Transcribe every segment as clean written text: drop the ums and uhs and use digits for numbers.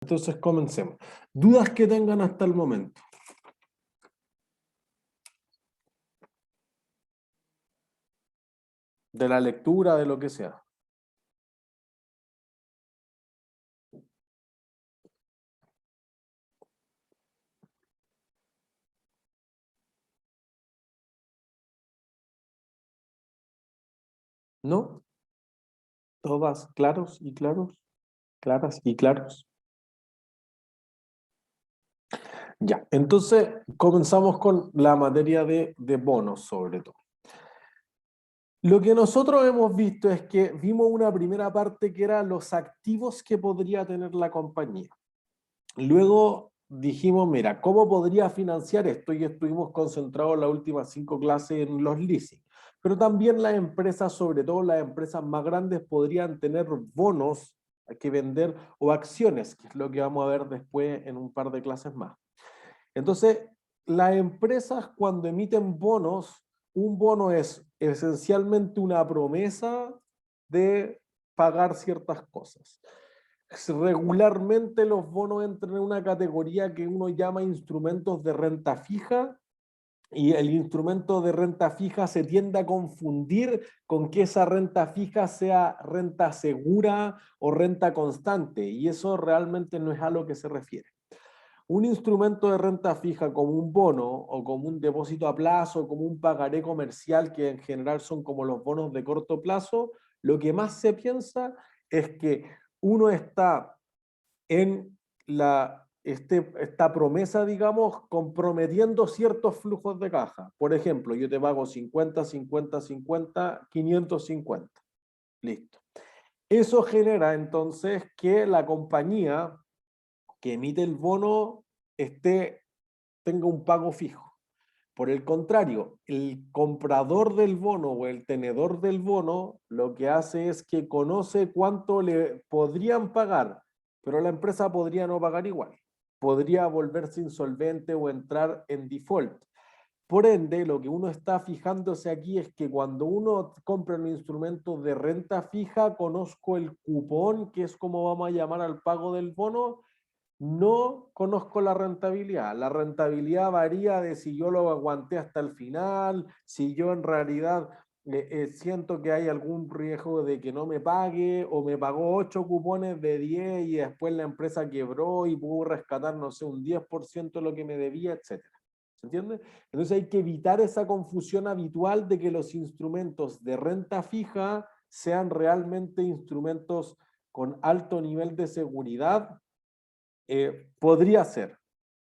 Entonces comencemos. ¿Dudas que tengan hasta el momento? De la lectura, de lo que sea. ¿No? ¿Todas claros y claros? ¿Claras y claros? Ya, entonces comenzamos con la materia de bonos sobre todo. Lo que nosotros hemos visto es que vimos una primera parte que era los activos que podría tener la compañía. Luego dijimos, mira, ¿cómo podría financiar esto? Y estuvimos concentrados en las últimas 5 clases en los leasing. Pero también las empresas, sobre todo las empresas más grandes, podrían tener bonos que vender o acciones, que es lo que vamos a ver después en un par de clases más. Entonces, las empresas cuando emiten bonos, un bono es esencialmente una promesa de pagar ciertas cosas. Regularmente los bonos entran en una categoría que uno llama instrumentos de renta fija, y el instrumento de renta fija se tiende a confundir con que esa renta fija sea renta segura o renta constante, y eso realmente no es a lo que se refiere. Un instrumento de renta fija como un bono o como un depósito a plazo, como un pagaré comercial, que en general son como los bonos de corto plazo, lo que más se piensa es que uno está en esta promesa, digamos, comprometiendo ciertos flujos de caja. Por ejemplo, yo te pago 50, 50, 50, 550. Listo. Eso genera entonces que la compañía que emite el bono tenga un pago fijo. Por el contrario, el comprador del bono o el tenedor del bono lo que hace es que conoce cuánto le podrían pagar, pero la empresa podría no pagar igual. Podría volverse insolvente o entrar en default. Por ende, lo que uno está fijándose aquí es que cuando uno compra un instrumento de renta fija, conozco el cupón, que es como vamos a llamar al pago del bono. No conozco la rentabilidad. La rentabilidad varía de si yo lo aguanté hasta el final, si yo en realidad siento que hay algún riesgo de que no me pague, o me pagó 8 cupones de 10 y después la empresa quebró y pudo rescatar, no sé, un 10% de lo que me debía, etcétera. ¿Se entiende? Entonces hay que evitar esa confusión habitual de que los instrumentos de renta fija sean realmente instrumentos con alto nivel de seguridad. Podría ser,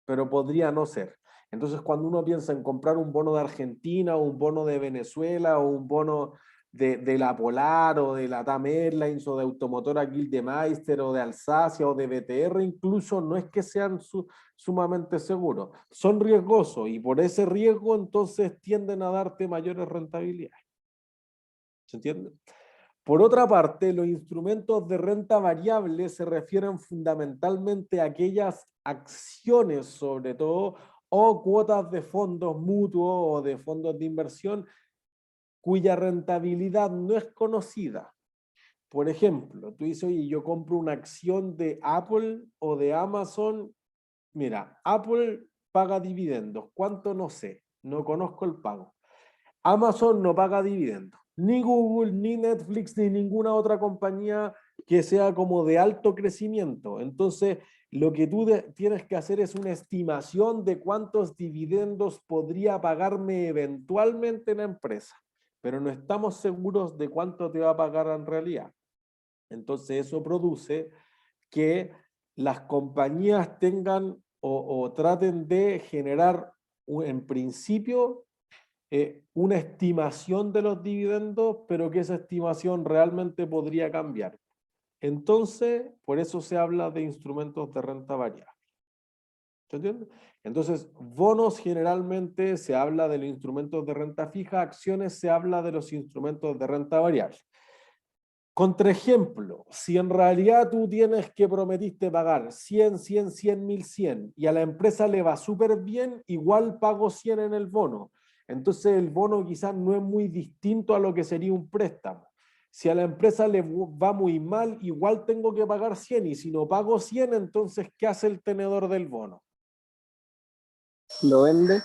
pero podría no ser. Entonces, cuando uno piensa en comprar un bono de Argentina, o un bono de Venezuela, o un bono de la Polar, o de la TAM Airlines, o de Automotora Gildemeister, o de Alsacia, o de BTR, incluso no es que sean sumamente seguros, son riesgosos, y por ese riesgo entonces tienden a darte mayores rentabilidades. ¿Se entiende? Por otra parte, los instrumentos de renta variable se refieren fundamentalmente a aquellas acciones, sobre todo, o cuotas de fondos mutuos o de fondos de inversión cuya rentabilidad no es conocida. Por ejemplo, tú dices, oye, yo compro una acción de Apple o de Amazon. Mira, Apple paga dividendos. ¿Cuánto? No sé. No conozco el pago. Amazon no paga dividendos. Ni Google, ni Netflix, ni ninguna otra compañía que sea como de alto crecimiento. Entonces, lo que tú tienes que hacer es una estimación de cuántos dividendos podría pagarme eventualmente la empresa, pero no estamos seguros de cuánto te va a pagar en realidad. Entonces, eso produce que las compañías tengan o traten de generar en principio una estimación de los dividendos, pero que esa estimación realmente podría cambiar. Entonces, por eso se habla de instrumentos de renta variable. ¿Se entiende? Entonces, bonos generalmente se habla de los instrumentos de renta fija, acciones se habla de los instrumentos de renta variable. Contraejemplo, si en realidad tú tienes que prometiste pagar 100, 100, 100, 1100 y a la empresa le va súper bien, igual pago 100 en el bono. Entonces el bono quizás no es muy distinto a lo que sería un préstamo. Si a la empresa le va muy mal, igual tengo que pagar 100, y si no pago 100, entonces, ¿qué hace el tenedor del bono? Lo vende.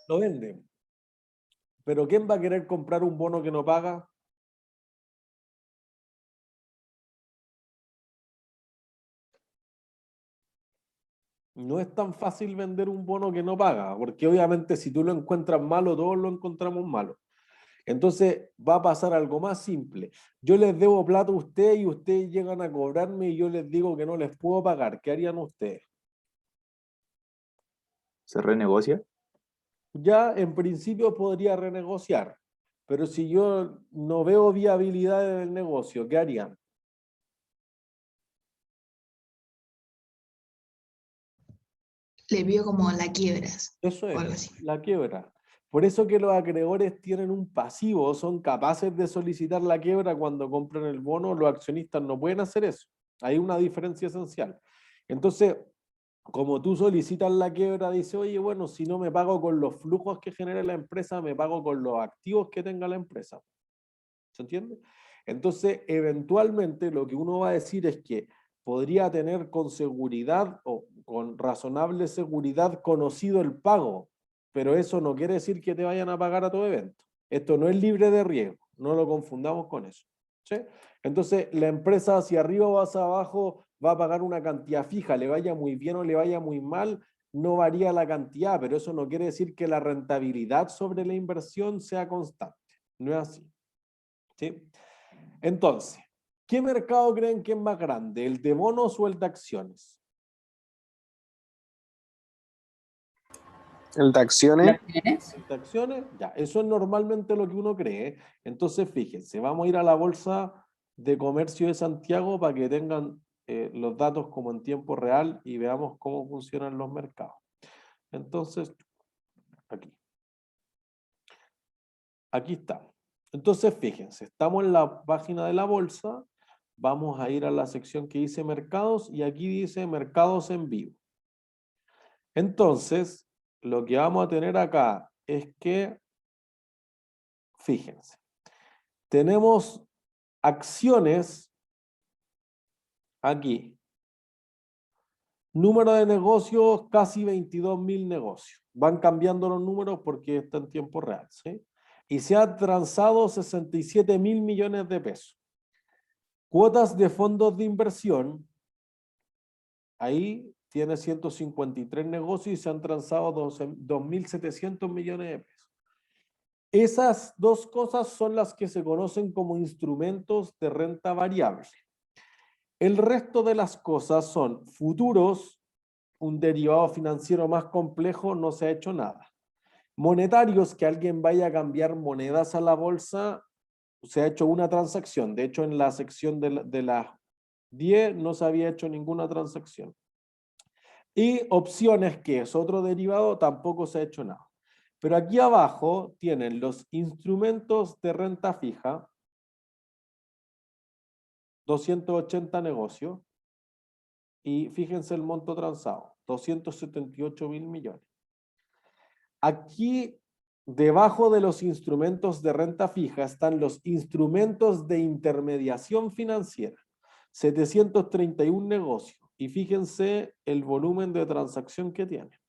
Lo vende. Pero ¿quién va a querer comprar un bono que no paga? No es tan fácil vender un bono que no paga, porque obviamente si tú lo encuentras malo, todos lo encontramos malo. Entonces va a pasar algo más simple. Yo les debo plata a ustedes y ustedes llegan a cobrarme y yo les digo que no les puedo pagar. ¿Qué harían ustedes? ¿Se renegocia? Ya en principio podría renegociar, pero si yo no veo viabilidad en el negocio, ¿qué harían? Le vio como la quiebras Eso o algo es, así. la quiebra. Por eso que los acreedores tienen un pasivo, son capaces de solicitar la quiebra cuando compran el bono, los accionistas no pueden hacer eso. Hay una diferencia esencial. Entonces, como tú solicitas la quiebra, dice, oye, bueno, si no me pago con los flujos que genera la empresa, me pago con los activos que tenga la empresa. ¿Se entiende? Entonces, eventualmente lo que uno va a decir es que podría tener con seguridad o con razonable seguridad conocido el pago, pero eso no quiere decir que te vayan a pagar a tu evento. Esto no es libre de riesgo, no lo confundamos con eso. ¿Sí? Entonces, la empresa hacia arriba o hacia abajo va a pagar una cantidad fija, le vaya muy bien o le vaya muy mal, no varía la cantidad, pero eso no quiere decir que la rentabilidad sobre la inversión sea constante. No es así. ¿Sí? Entonces, ¿qué mercado creen que es más grande? ¿El de bonos o el de acciones? El de acciones. ¿El de acciones? Ya, eso es normalmente lo que uno cree. Entonces, fíjense, vamos a ir a la Bolsa de Comercio de Santiago para que tengan los datos como en tiempo real y veamos cómo funcionan los mercados. Entonces, aquí. Aquí está. Entonces, fíjense, estamos en la página de la bolsa, vamos a ir a la sección que dice mercados y aquí dice mercados en vivo. Entonces, lo que vamos a tener acá es que, fíjense, tenemos acciones aquí. Número de negocios, casi 22.000 negocios. Van cambiando los números porque está en tiempo real, ¿sí? Y se han transado 67.000 millones de pesos. Cuotas de fondos de inversión, ahí tiene 153 negocios y se han transado 2.700 millones de pesos. Esas dos cosas son las que se conocen como instrumentos de renta variable. El resto de las cosas son futuros, un derivado financiero más complejo, no se ha hecho nada. Monetarios, que alguien vaya a cambiar monedas a la bolsa, se ha hecho una transacción. De hecho, en la sección de las 10 no se había hecho ninguna transacción. Y opciones, que es otro derivado, tampoco se ha hecho nada. Pero aquí abajo tienen los instrumentos de renta fija, 280 negocios, y fíjense el monto transado, 278.000 millones. Aquí, debajo de los instrumentos de renta fija, están los instrumentos de intermediación financiera, 731 negocios, y fíjense el volumen de transacción que tiene.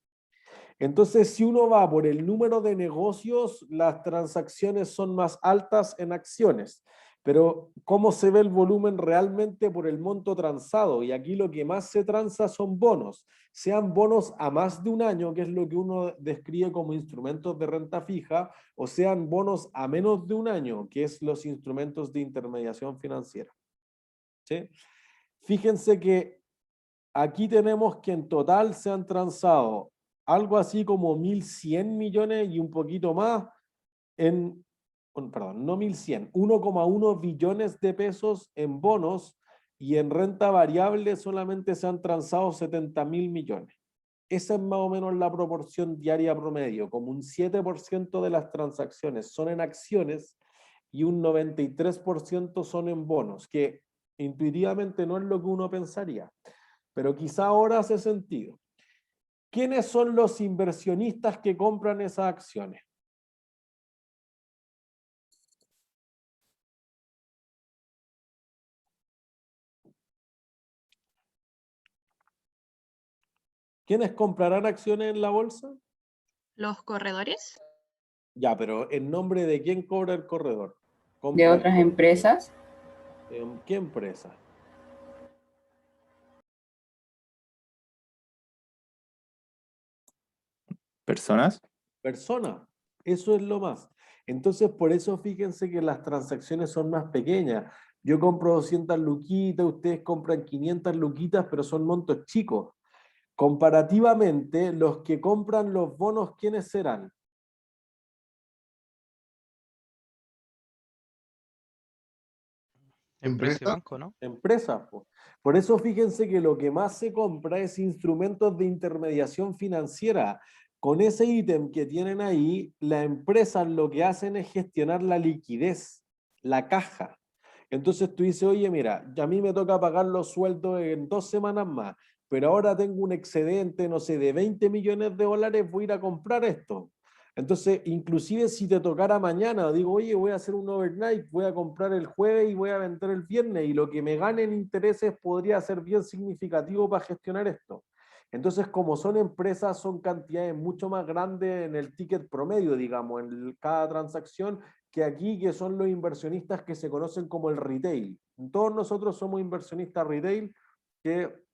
Entonces, si uno va por el número de negocios, las transacciones son más altas en acciones. Pero, ¿cómo se ve el volumen realmente? Por el monto transado. Y aquí lo que más se transa son bonos. Sean bonos a más de un año, que es lo que uno describe como instrumentos de renta fija, o sean bonos a menos de un año, que es los instrumentos de intermediación financiera. ¿Sí? Fíjense que aquí tenemos que en total se han transado algo así como 1.100 millones y un poquito más perdón, no 1.100, 1,1 billones de pesos en bonos, y en renta variable solamente se han transado 70.000 millones. Esa es más o menos la proporción diaria promedio, como un 7% de las transacciones son en acciones y un 93% son en bonos, que intuitivamente no es lo que uno pensaría, pero quizá ahora hace sentido. ¿Quiénes son los inversionistas que compran esas acciones? ¿Quiénes comprarán acciones en la bolsa? ¿Los corredores? Ya, pero ¿en nombre de quién cobra el corredor? De Compra el otras corredor. empresas. ¿En qué empresa? ¿Personas? Persona. Eso es lo más. Entonces, por eso fíjense que las transacciones son más pequeñas. Yo compro 200 luquitas, ustedes compran 500 luquitas, pero son montos chicos. Comparativamente, los que compran los bonos, ¿quiénes serán? Empresa y ¿Empresa? banco, ¿no? Empresas, po. Por eso fíjense que lo que más se compra es instrumentos de intermediación financiera. Con ese ítem que tienen ahí, las empresas lo que hacen es gestionar la liquidez, la caja. Entonces tú dices, oye, mira, a mí me toca pagar los sueldos en 2 semanas más, pero ahora tengo un excedente, no sé, de 20 millones de dólares, voy a ir a comprar esto. Entonces, inclusive si te tocara mañana, digo, oye, voy a hacer un overnight, voy a comprar el jueves y voy a vender el viernes, y lo que me gane en intereses podría ser bien significativo para gestionar esto. Entonces, como son empresas, son cantidades mucho más grandes en el ticket promedio, digamos, en cada transacción, que aquí, que son los inversionistas que se conocen como el retail. Todos nosotros somos inversionistas retail, que,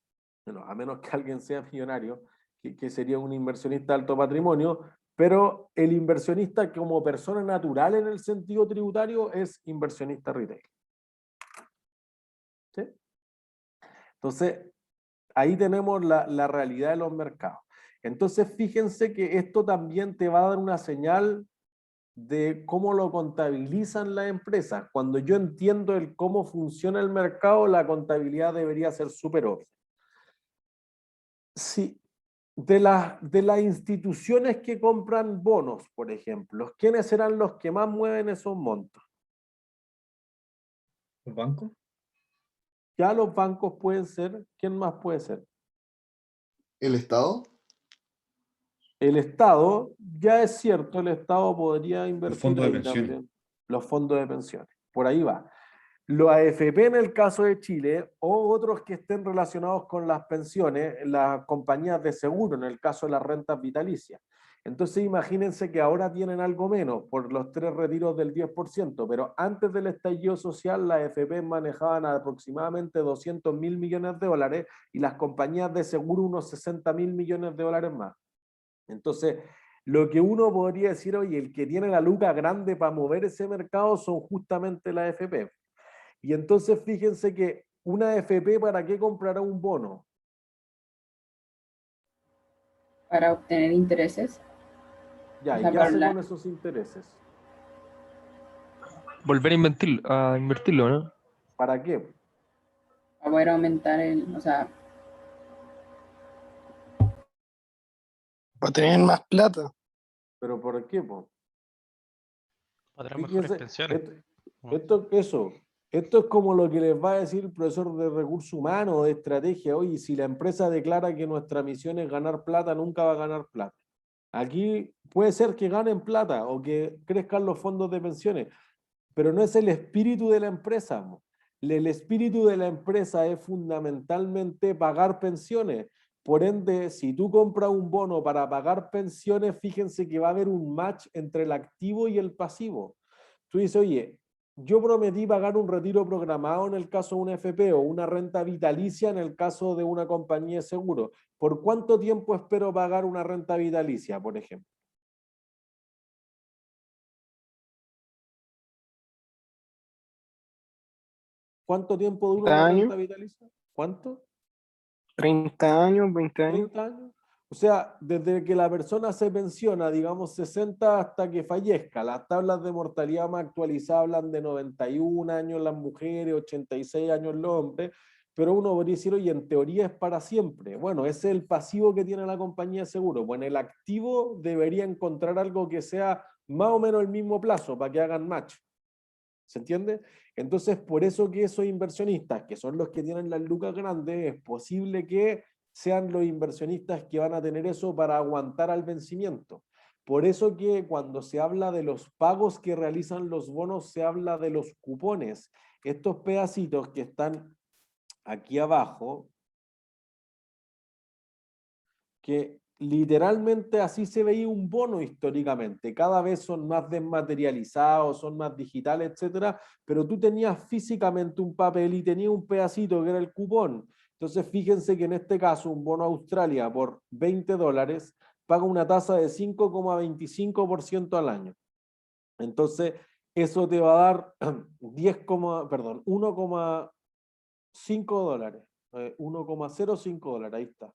bueno, a menos que alguien sea millonario, que sería un inversionista de alto patrimonio, pero el inversionista como persona natural en el sentido tributario es inversionista retail. ¿Sí? Entonces, ahí tenemos la realidad de los mercados. Entonces, fíjense que esto también te va a dar una señal de cómo lo contabilizan las empresas. Cuando yo entiendo el cómo funciona el mercado, la contabilidad debería ser súper obvia. Sí, de las instituciones que compran bonos, por ejemplo, ¿quiénes serán los que más mueven esos montos? ¿Los bancos? Ya los bancos pueden ser, ¿quién más puede ser? ¿El Estado? El Estado, ya es cierto, el Estado podría invertir fondos de ahí pensiones. también. Los fondos de pensiones, por ahí va. Los AFP en el caso de Chile, o otros que estén relacionados con las pensiones, las compañías de seguro, en el caso de las rentas vitalicias. Entonces imagínense que ahora tienen algo menos por los 3 retiros del 10%, pero antes del estallido social las AFP manejaban aproximadamente 200.000 millones de dólares y las compañías de seguro unos 60.000 millones de dólares más. Entonces, lo que uno podría decir, oye, el que tiene la luca grande para mover ese mercado son justamente las AFP. Y entonces fíjense que una AFP, ¿para qué comprará un bono? Para obtener intereses. Ya, O ¿y sea, qué para hace la- con esos intereses? Volver a invertirlo, ¿no? ¿Para qué? para poder aumentar el, o sea, Para tener más plata. ¿Pero por qué, po? Para tener mejores Fíjense, pensiones. esto es como lo que les va a decir el profesor de recursos humanos o de estrategia. Oye, si la empresa declara que nuestra misión es ganar plata, nunca va a ganar plata. Aquí puede ser que ganen plata o que crezcan los fondos de pensiones, pero no es el espíritu de la empresa. El espíritu de la empresa es fundamentalmente pagar pensiones. Por ende, si tú compras un bono para pagar pensiones, fíjense que va a haber un match entre el activo y el pasivo. Tú dices, oye, yo prometí pagar un retiro programado en el caso de una FP o una renta vitalicia en el caso de una compañía de seguro. ¿Por cuánto tiempo espero pagar una renta vitalicia, por ejemplo? ¿Cuánto tiempo dura 30 una años, renta vitalicia? ¿Cuánto? 30 años, 20 años. 30 años. O sea, desde que la persona se pensiona, digamos 60 hasta que fallezca. Las tablas de mortalidad más actualizadas hablan de 91 años las mujeres, 86 años los hombres, pero uno podría decir, oye, en teoría es para siempre. Bueno, ese es el pasivo que tiene la compañía de seguro. Bueno, el activo debería encontrar algo que sea más o menos el mismo plazo para que hagan match. ¿Se entiende? Entonces, por eso que esos inversionistas, que son los que tienen las lucas grandes, es posible que sean los inversionistas que van a tener eso para aguantar al vencimiento. Por eso que cuando se habla de los pagos que realizan los bonos, se habla de los cupones. Estos pedacitos que están aquí abajo, que literalmente así se veía un bono históricamente. Cada vez son más desmaterializados, son más digitales, etcétera, pero tú tenías físicamente un papel y tenías un pedacito que era el cupón. Entonces fíjense que en este caso un bono Australia por $20 paga una tasa de 5,25% al año. Entonces eso te va a dar 1,05 dólares, 1,05 dólares, ahí está.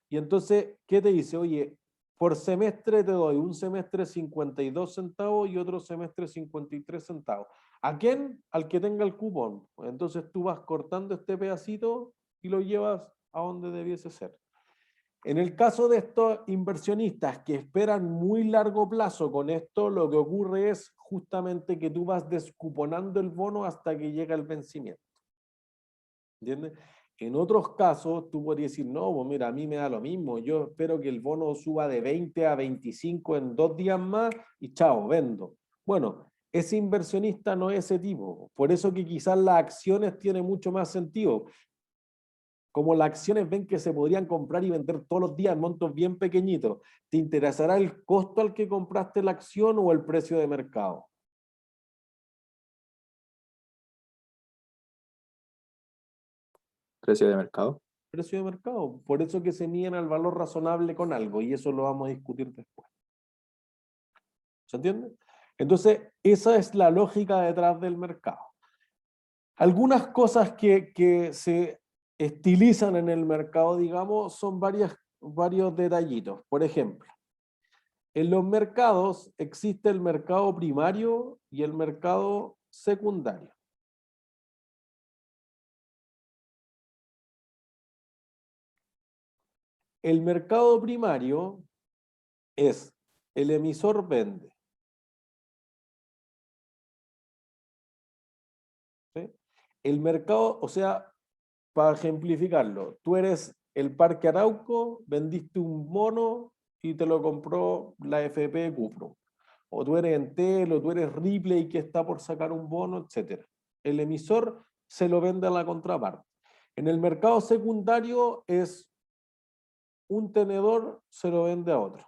Y entonces, ¿qué te dice? Oye, por semestre te doy un semestre 52 centavos y otro semestre 53 centavos. ¿A quién? Al que tenga el cupón. Entonces tú vas cortando este pedacito y lo llevas a donde debiese ser. En el caso de estos inversionistas que esperan muy largo plazo con esto, lo que ocurre es justamente que tú vas descuponando el bono hasta que llega el vencimiento. ¿Entiendes? En otros casos, tú podrías decir, no, pues mira, a mí me da lo mismo, yo espero que el bono suba de 20 a 25 en 2 días más y chao, vendo. Bueno, ese inversionista no es ese tipo, por eso que quizás las acciones tienen mucho más sentido. Como las acciones ven que se podrían comprar y vender todos los días en montos bien pequeñitos, ¿te interesará el costo al que compraste la acción o el precio de mercado? Precio de mercado. Precio de mercado. Por eso que se miden al valor razonable con algo, y eso lo vamos a discutir después. ¿Se entiende? Entonces, esa es la lógica detrás del mercado. Algunas cosas que se estilizan en el mercado, digamos, son varios detallitos. Por ejemplo, en los mercados existe el mercado primario y el mercado secundario. El mercado primario es el emisor vende. ¿Sí? El mercado, o sea, para ejemplificarlo, tú eres el Parque Arauco, vendiste un mono y te lo compró la FP Cupro. O tú eres Entel, o tú eres Ripley que está por sacar un bono, etc. El emisor se lo vende a la contraparte. En el mercado secundario es un tenedor se lo vende a otro.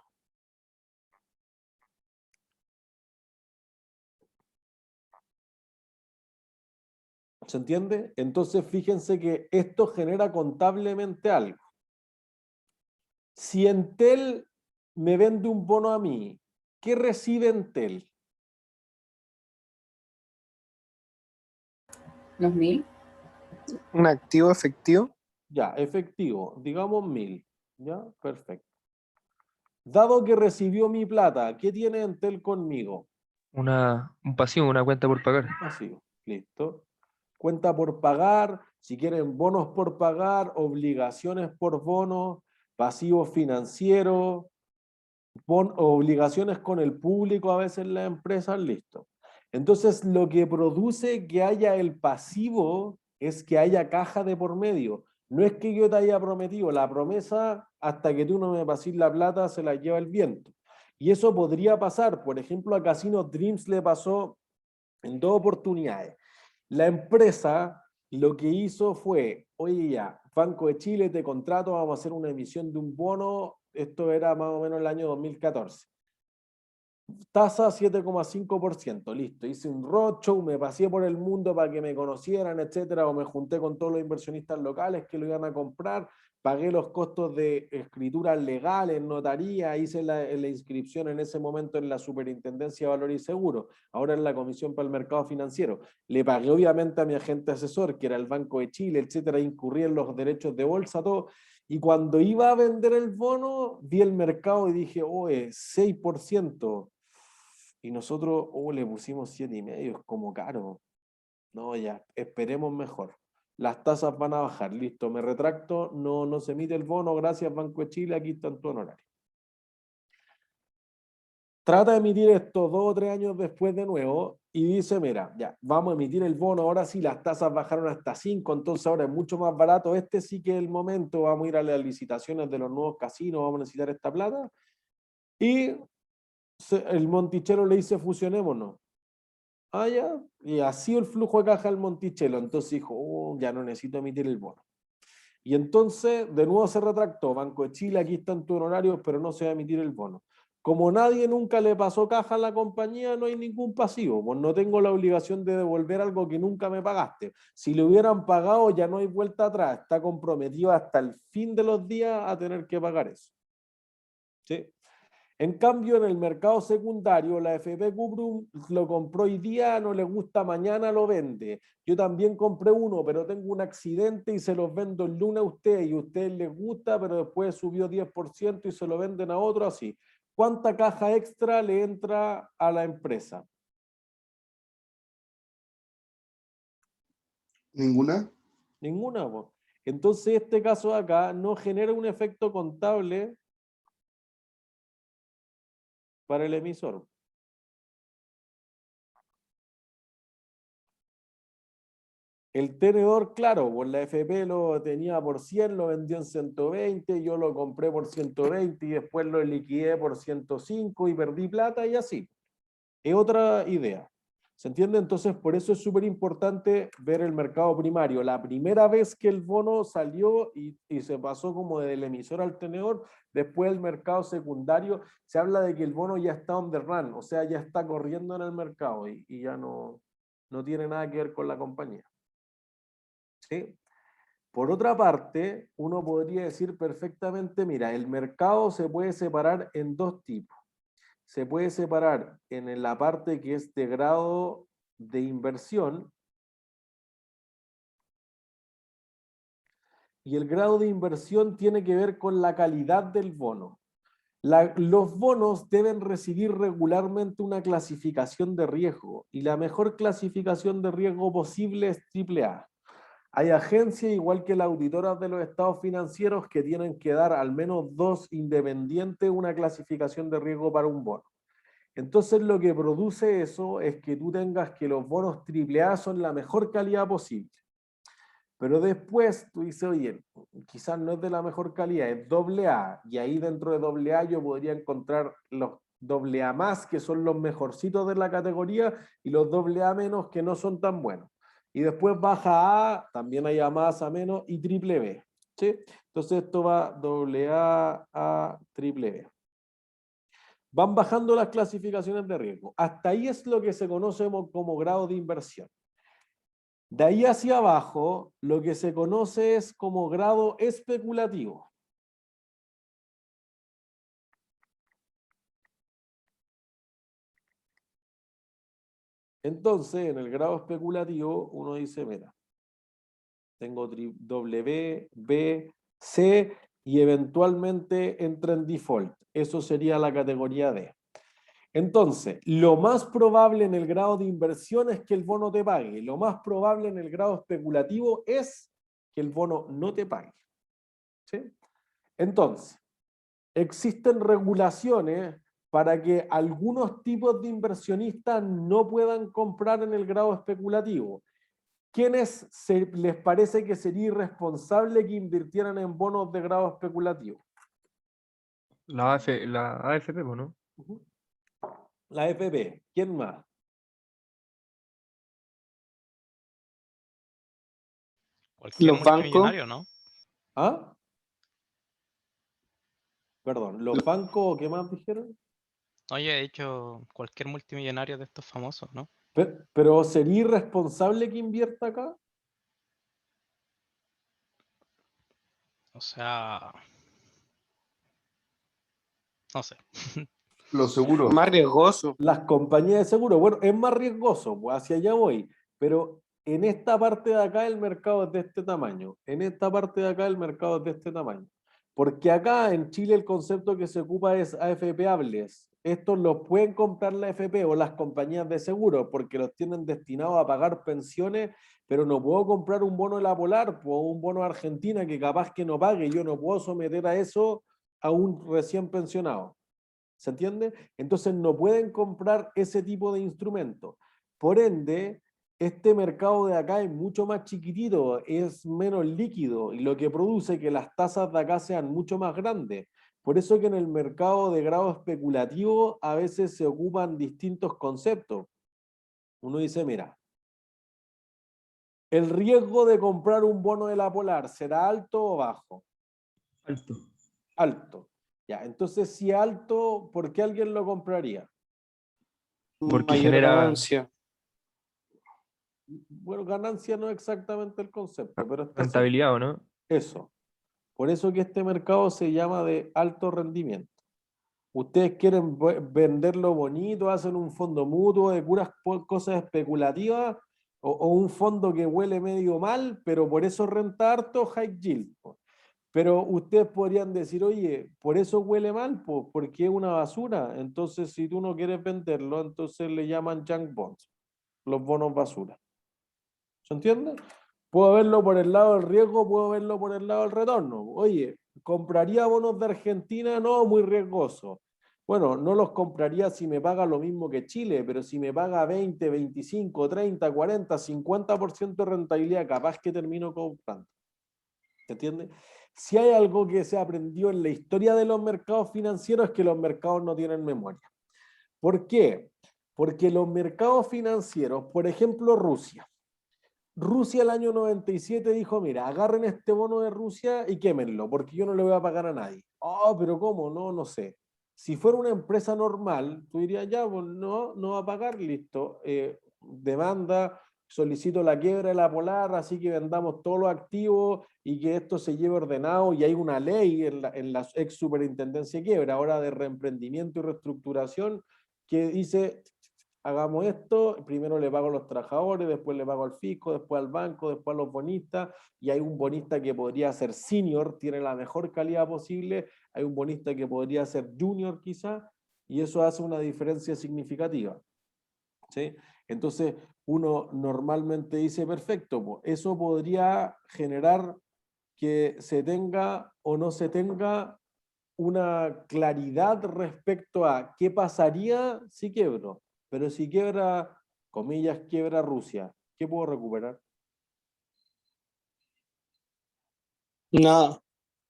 ¿Se entiende? Entonces fíjense que esto genera contablemente algo. Si Entel me vende un bono a mí, ¿qué recibe Entel? Los 1.000. Un activo efectivo. Ya, efectivo, digamos 1.000. Ya, perfecto. Dado que recibió mi plata, ¿qué tiene Entel conmigo? Un pasivo, una cuenta por pagar. Pasivo, listo. Cuenta por pagar, si quieren bonos por pagar, obligaciones por bonos, pasivos financieros, obligaciones con el público, a veces las empresas, listo. Entonces, lo que produce que haya el pasivo es que haya caja de por medio. No es que yo te haya prometido, la promesa, hasta que tú no me pases la plata, se la lleva el viento. Y eso podría pasar, por ejemplo, a Casino Dreams le pasó en 2 oportunidades. La empresa lo que hizo fue, oye ya, Banco de Chile, te contrato, vamos a hacer una emisión de un bono, esto era más o menos el año 2014. Tasa 7,5%, listo. Hice un roadshow, me pasé por el mundo para que me conocieran, etcétera, o me junté con todos los inversionistas locales que lo iban a comprar, pagué los costos de escrituras legales, notaría, hice la inscripción en ese momento en la Superintendencia de Valores y Seguros, ahora en la Comisión para el Mercado Financiero. Le pagué obviamente a mi agente asesor, que era el Banco de Chile, etcétera, incurrí en los derechos de bolsa, todo. Y cuando iba a vender el bono, vi el mercado y dije, oye, 6%. Y nosotros le pusimos 7,5, es como caro. No, ya, esperemos mejor. Las tasas van a bajar, listo, me retracto, no se emite el bono, gracias Banco de Chile, aquí está en tu honorario. Trata de emitir esto 2 o 3 años después de nuevo y dice, mira, ya, vamos a emitir el bono, ahora sí las tasas bajaron hasta 5, entonces ahora es mucho más barato, este sí que es el momento, vamos a ir a las licitaciones de los nuevos casinos, vamos a necesitar esta plata. Y el Monticello le dice, fusionémonos. Ah, ya, y así el flujo de caja del Monticello. Entonces dijo, ya no necesito emitir el bono. Y entonces, de nuevo se retractó. Banco de Chile, aquí están tus honorarios, pero no se va a emitir el bono. Como nadie nunca le pasó caja a la compañía, no hay ningún pasivo. Pues no tengo la obligación de devolver algo que nunca me pagaste. Si le hubieran pagado, ya no hay vuelta atrás. Está comprometido hasta el fin de los días a tener que pagar eso. ¿Sí? En cambio, en el mercado secundario, la FP Cuprum lo compró hoy día, no le gusta, mañana lo vende. Yo también compré uno, pero tengo un accidente y se los vendo el lunes a ustedes y a ustedes les gusta, pero después subió 10% y se lo venden a otro así. ¿Cuánta caja extra le entra a la empresa? ¿Ninguna? Ninguna, po. Entonces, este caso de acá no genera un efecto contable para el emisor. El tenedor, claro, pues la FP lo tenía por 100, lo vendió en 120, yo lo compré por 120 y después lo liquidé por 105 y perdí plata y así. Es otra idea. ¿Se entiende? Entonces, por eso es súper importante ver el mercado primario. La primera vez que el bono salió y se pasó como del emisor al tenedor, después el mercado secundario, se habla de que el bono ya está on the run, o sea, ya está corriendo en el mercado y ya no tiene nada que ver con la compañía. ¿Sí? Por otra parte, uno podría decir perfectamente, mira, el mercado se puede separar en dos tipos. Se puede separar en la parte que es de grado de inversión, y el grado de inversión tiene que ver con la calidad del bono. Los bonos deben recibir regularmente una clasificación de riesgo, y la mejor clasificación de riesgo posible es AAA. Hay agencias, igual que las auditoras de los estados financieros, que tienen que dar al menos 2 independientes una clasificación de riesgo para un bono. Entonces lo que produce eso es que tú tengas que los bonos AAA son la mejor calidad posible. Pero después tú dices, oye, quizás no es de la mejor calidad, es AA, y ahí dentro de AA yo podría encontrar los AA más, que son los mejorcitos de la categoría, y los AA menos, que no son tan buenos. Y después baja A, también hay A más, A menos, y triple B. ¿Sí? Entonces esto va AA a triple B. Van bajando las clasificaciones de riesgo. Hasta ahí es lo que se conoce como grado de inversión. De ahí hacia abajo, lo que se conoce es como grado especulativo. Entonces, en el grado especulativo, uno dice, mira, tengo W, B, C, y eventualmente entra en default. Eso sería la categoría D. Entonces, lo más probable en el grado de inversión es que el bono te pague. Lo más probable en el grado especulativo es que el bono no te pague. ¿Sí? Entonces, existen regulaciones para que algunos tipos de inversionistas no puedan comprar en el grado especulativo. ¿Quiénes les parece que sería irresponsable que invirtieran en bonos de grado especulativo? La AFP, pues, ¿no? La FP. ¿Quién más? Cualquier Los bancos, multimillonario, ¿no? ¿Ah? Perdón, ¿los bancos o qué más dijeron? Oye, he hecho cualquier multimillonario de estos famosos, ¿no? Pero ¿sería irresponsable que invierta acá? O sea, no sé. Los seguros. más riesgoso. Las compañías de seguro, bueno, es más riesgoso, pues hacia allá voy, pero en esta parte de acá el mercado es de este tamaño, en esta parte de acá el mercado es de este tamaño, porque acá en Chile el concepto que se ocupa es AFP-hables. Estos los pueden comprar la AFP o las compañías de seguro porque los tienen destinados a pagar pensiones, pero no puedo comprar un bono de la Polar o un bono de Argentina que capaz que no pague. Yo no puedo someter a eso a un recién pensionado. ¿Se entiende? Entonces no pueden comprar ese tipo de instrumentos. Por ende, este mercado de acá es mucho más chiquitito, es menos líquido, y lo que produce que las tasas de acá sean mucho más grandes. Por eso que en el mercado de grado especulativo a veces se ocupan distintos conceptos. Uno dice, mira, ¿El riesgo de comprar un bono de la Polar será alto o bajo? Alto. Alto. Ya, entonces si alto, ¿por qué alguien lo compraría? Porque Mayor genera- ganancia. Bueno, ganancia no es exactamente el concepto, pero está cerca. Rentabilidad, ¿o no? Eso. Por eso que este mercado se llama de alto rendimiento. Ustedes quieren venderlo bonito, hacen un fondo mutuo de puras cosas especulativas o un fondo que huele medio mal, pero por eso renta harto high yield. Pero ustedes podrían decir, oye, por eso huele mal, porque es una basura. Entonces, si tú no quieres venderlo, entonces le llaman junk bonds, los bonos basura. ¿Se entiende? Puedo verlo por el lado del riesgo, puedo verlo por el lado del retorno. Oye, ¿compraría bonos de Argentina? No, muy riesgoso. Bueno, no los compraría si me paga lo mismo que Chile, pero si me paga 20, 25, 30, 40, 50% de rentabilidad, capaz que termino comprando. ¿Se entiende? Si hay algo que se aprendió en la historia de los mercados financieros es que los mercados no tienen memoria. ¿Por qué? Porque los mercados financieros, por ejemplo, Rusia el año 97 dijo, mira, agarren este bono de Rusia y quémenlo, porque yo no le voy a pagar a nadie. Oh, pero ¿cómo? No, no sé. Si fuera una empresa normal, tú dirías, ya, pues no va a pagar, listo. Demanda, solicito la quiebra de la Polar, así que vendamos todos los activos y que esto se lleve ordenado. Y hay una ley en la ex superintendencia de quiebra, ahora de reemprendimiento y reestructuración, que dice, hagamos esto, primero le pago a los trabajadores, después le pago al fisco, después al banco, después a los bonistas, y hay un bonista que podría ser senior, tiene la mejor calidad posible, hay un bonista que podría ser junior quizá, y eso hace una diferencia significativa. ¿Sí? Entonces, uno normalmente dice, perfecto, pues, eso podría generar que se tenga o no se tenga una claridad respecto a qué pasaría si quiebro. Pero si quiebra, comillas, quiebra Rusia, ¿qué puedo recuperar? Nada.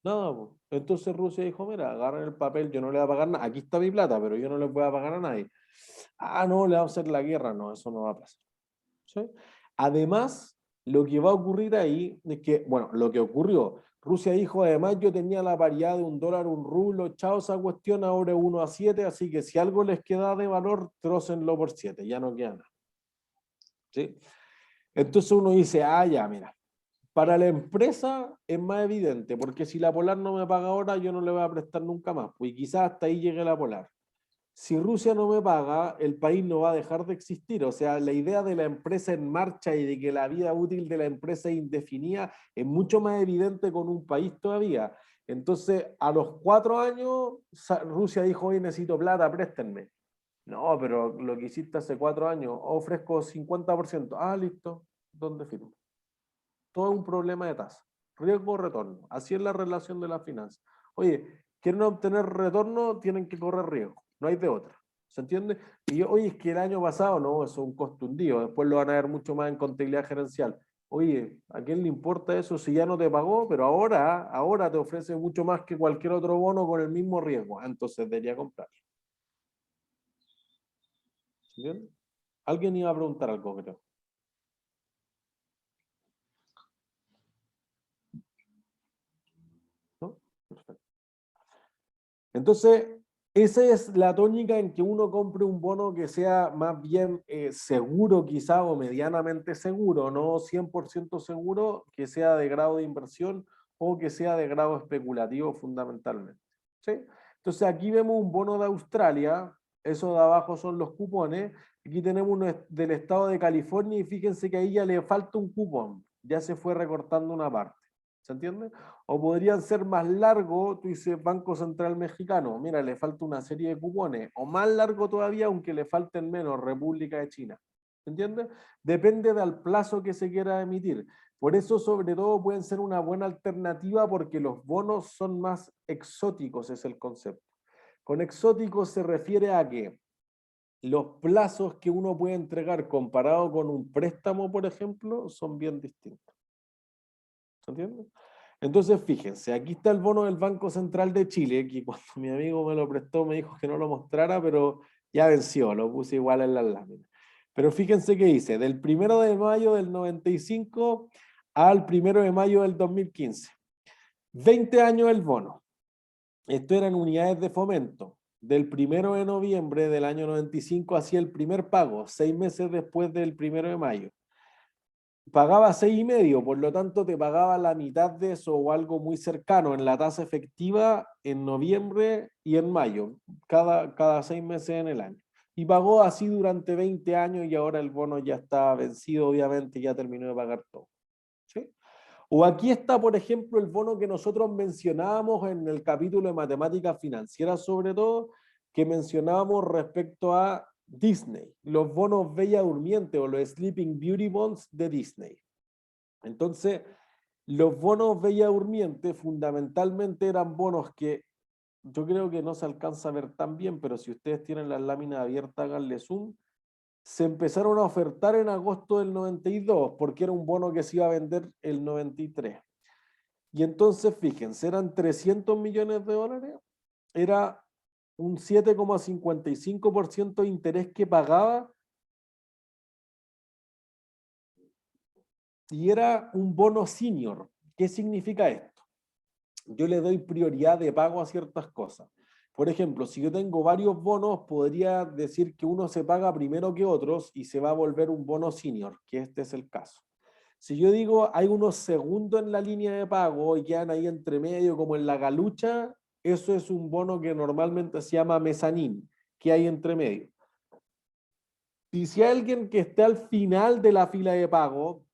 Nada, pues. Entonces Rusia dijo, mira, agarren el papel, yo no le voy a pagar nada, aquí está mi plata, pero yo no le voy a pagar a nadie. Ah, no, le vamos a hacer la guerra, no, eso no va a pasar. ¿Sí? Además, lo que va a ocurrir ahí es que, bueno, lo que ocurrió, Rusia dijo, además yo tenía la paridad de $1, un rublo, chao esa cuestión, ahora es 1 a 7, así que si algo les queda de valor, trócenlo por 7, ya no queda nada. ¿Sí? Entonces uno dice, ah, ya, mira, para la empresa es más evidente, porque si la Polar no me paga ahora, yo no le voy a prestar nunca más, pues quizás hasta ahí llegue la Polar. Si Rusia no me paga, el país no va a dejar de existir. O sea, la idea de la empresa en marcha y de que la vida útil de la empresa es indefinida es mucho más evidente con un país todavía. Entonces, a los 4 años, Rusia dijo, hoy necesito plata, préstenme. No, pero lo que hiciste hace 4 años, ofrezco 50%. Ah, listo, ¿dónde firmo? Todo es un problema de tasa. Riesgo-retorno. Así es la relación de las finanzas. Oye, quieren obtener retorno, tienen que correr riesgo. No hay de otra. ¿Se entiende? Y oye, es que el año pasado, no, eso es un costo hundido. Después lo van a ver mucho más en contabilidad gerencial. Oye, ¿a quién le importa eso si ya no te pagó? Pero ahora te ofrece mucho más que cualquier otro bono con el mismo riesgo. Entonces debería comprarlo. ¿Se entiende? Alguien iba a preguntar algo, creo. ¿No? Perfecto. Entonces, esa es la tónica en que uno compre un bono que sea más bien seguro quizá o medianamente seguro, no 100% seguro, que sea de grado de inversión o que sea de grado especulativo fundamentalmente. ¿Sí? Entonces aquí vemos un bono de Australia, eso de abajo son los cupones, aquí tenemos uno del estado de California y fíjense que ahí ya le falta un cupón, ya se fue recortando una parte. ¿Se entiende? O podrían ser más largos, tú dices Banco Central Mexicano, mira, le falta una serie de cupones, o más largo todavía, aunque le falten menos, República de China. ¿Se entiende? Depende del plazo que se quiera emitir. Por eso, sobre todo, pueden ser una buena alternativa porque los bonos son más exóticos, es el concepto. Con exóticos se refiere a que los plazos que uno puede entregar comparado con un préstamo, por ejemplo, son bien distintos. ¿Se entiende? Entonces, fíjense, aquí está el bono del Banco Central de Chile, que cuando mi amigo me lo prestó me dijo que no lo mostrara, pero ya venció, lo puse igual en las láminas. Pero fíjense que dice, del 1 de mayo del 95 al 1 de mayo del 2015. 20 años el bono. Esto eran unidades de fomento. Del 1 de noviembre del año 95 hacía el primer pago, 6 meses después del 1 de mayo. Pagaba 6,5, por lo tanto te pagaba la mitad de eso o algo muy cercano en la tasa efectiva en noviembre y en mayo, cada 6 meses en el año. Y pagó así durante 20 años y ahora el bono ya está vencido, obviamente ya terminó de pagar todo. ¿Sí? O aquí está, por ejemplo, el bono que nosotros mencionábamos en el capítulo de matemáticas financieras, sobre todo, que mencionábamos respecto a Disney, los bonos Bella Durmiente o los Sleeping Beauty Bonds de Disney. Entonces, los bonos Bella Durmiente fundamentalmente eran bonos que yo creo que no se alcanza a ver tan bien, pero si ustedes tienen las láminas abiertas, háganle zoom. Se empezaron a ofertar en agosto del 92, porque era un bono que se iba a vender el 93. Y entonces, fíjense, eran 300 millones de dólares, era un 7,55% de interés que pagaba, y era un bono senior. ¿Qué significa esto? Yo le doy prioridad de pago a ciertas cosas. Por ejemplo, si yo tengo varios bonos, podría decir que uno se paga primero que otros y se va a volver un bono senior, que este es el caso. Si yo digo hay unos segundos en la línea de pago y quedan ahí entre medio como en la galucha, eso es un bono que normalmente se llama mezanín, que hay entre medio. Y si hay alguien que esté al final de la fila de pago,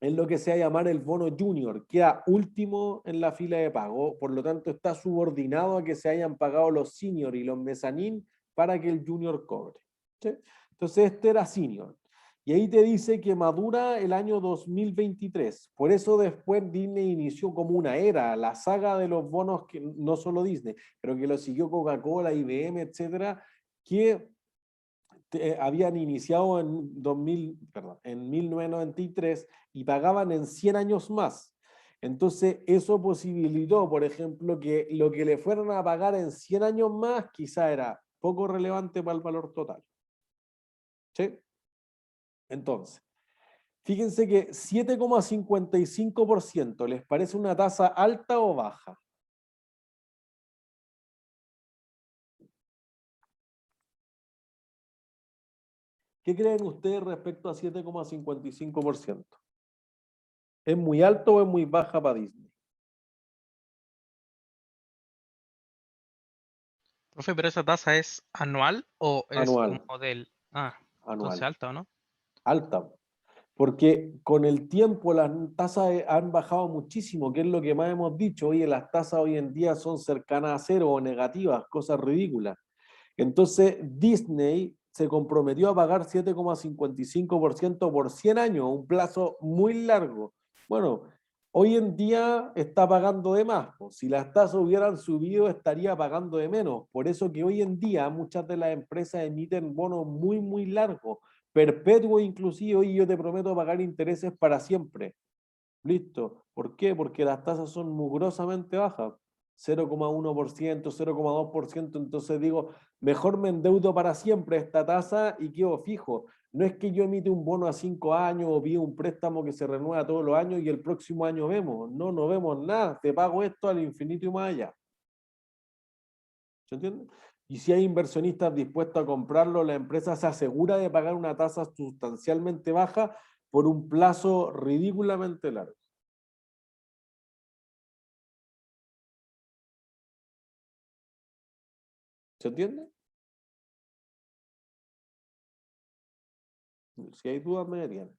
es lo que se va a llamar el bono junior, queda último en la fila de pago, por lo tanto está subordinado a que se hayan pagado los senior y los mezanín para que el junior cobre. ¿Sí? Entonces este era senior. Y ahí te dice que madura el año 2023. Por eso después Disney inició como una era, la saga de los bonos, que no solo Disney, pero que lo siguió Coca-Cola, IBM, etcétera, que habían iniciado en 1993 y pagaban en 100 años más. Entonces, eso posibilitó, por ejemplo, que lo que le fueran a pagar en 100 años más quizá era poco relevante para el valor total. ¿Sí? Entonces, fíjense que 7,55%, ¿les parece una tasa alta o baja? ¿Qué creen ustedes respecto a 7,55%? ¿Es muy alto o es muy baja para Disney? Profe, pero esa tasa es anual o es Anual. como del... Ah, entonces Anual. alta, ¿o no? Alta. Porque con el tiempo las tasas han bajado muchísimo, que es lo que más hemos dicho. Oye, las tasas hoy en día son cercanas a cero o negativas, cosas ridículas. Entonces, Disney se comprometió a pagar 7,55% por 100 años, un plazo muy largo. Bueno, hoy en día está pagando de más. Si las tasas hubieran subido, estaría pagando de menos. Por eso que hoy en día muchas de las empresas emiten bonos muy, muy largos, perpetuos inclusive, y yo te prometo pagar intereses para siempre. Listo. ¿Por qué? Porque las tasas son mugrosamente bajas. 0,1%, 0,2%. Entonces digo, mejor me endeudo para siempre esta tasa y quedo fijo. No es que yo emite un bono a 5 años o pido un préstamo que se renueva todos los años y el próximo año vemos. No, no vemos nada. Te pago esto al infinito y más allá. ¿Se entiende? Y si hay inversionistas dispuestos a comprarlo, la empresa se asegura de pagar una tasa sustancialmente baja por un plazo ridículamente largo. ¿Se entiende? Si hay dudas, me dirían.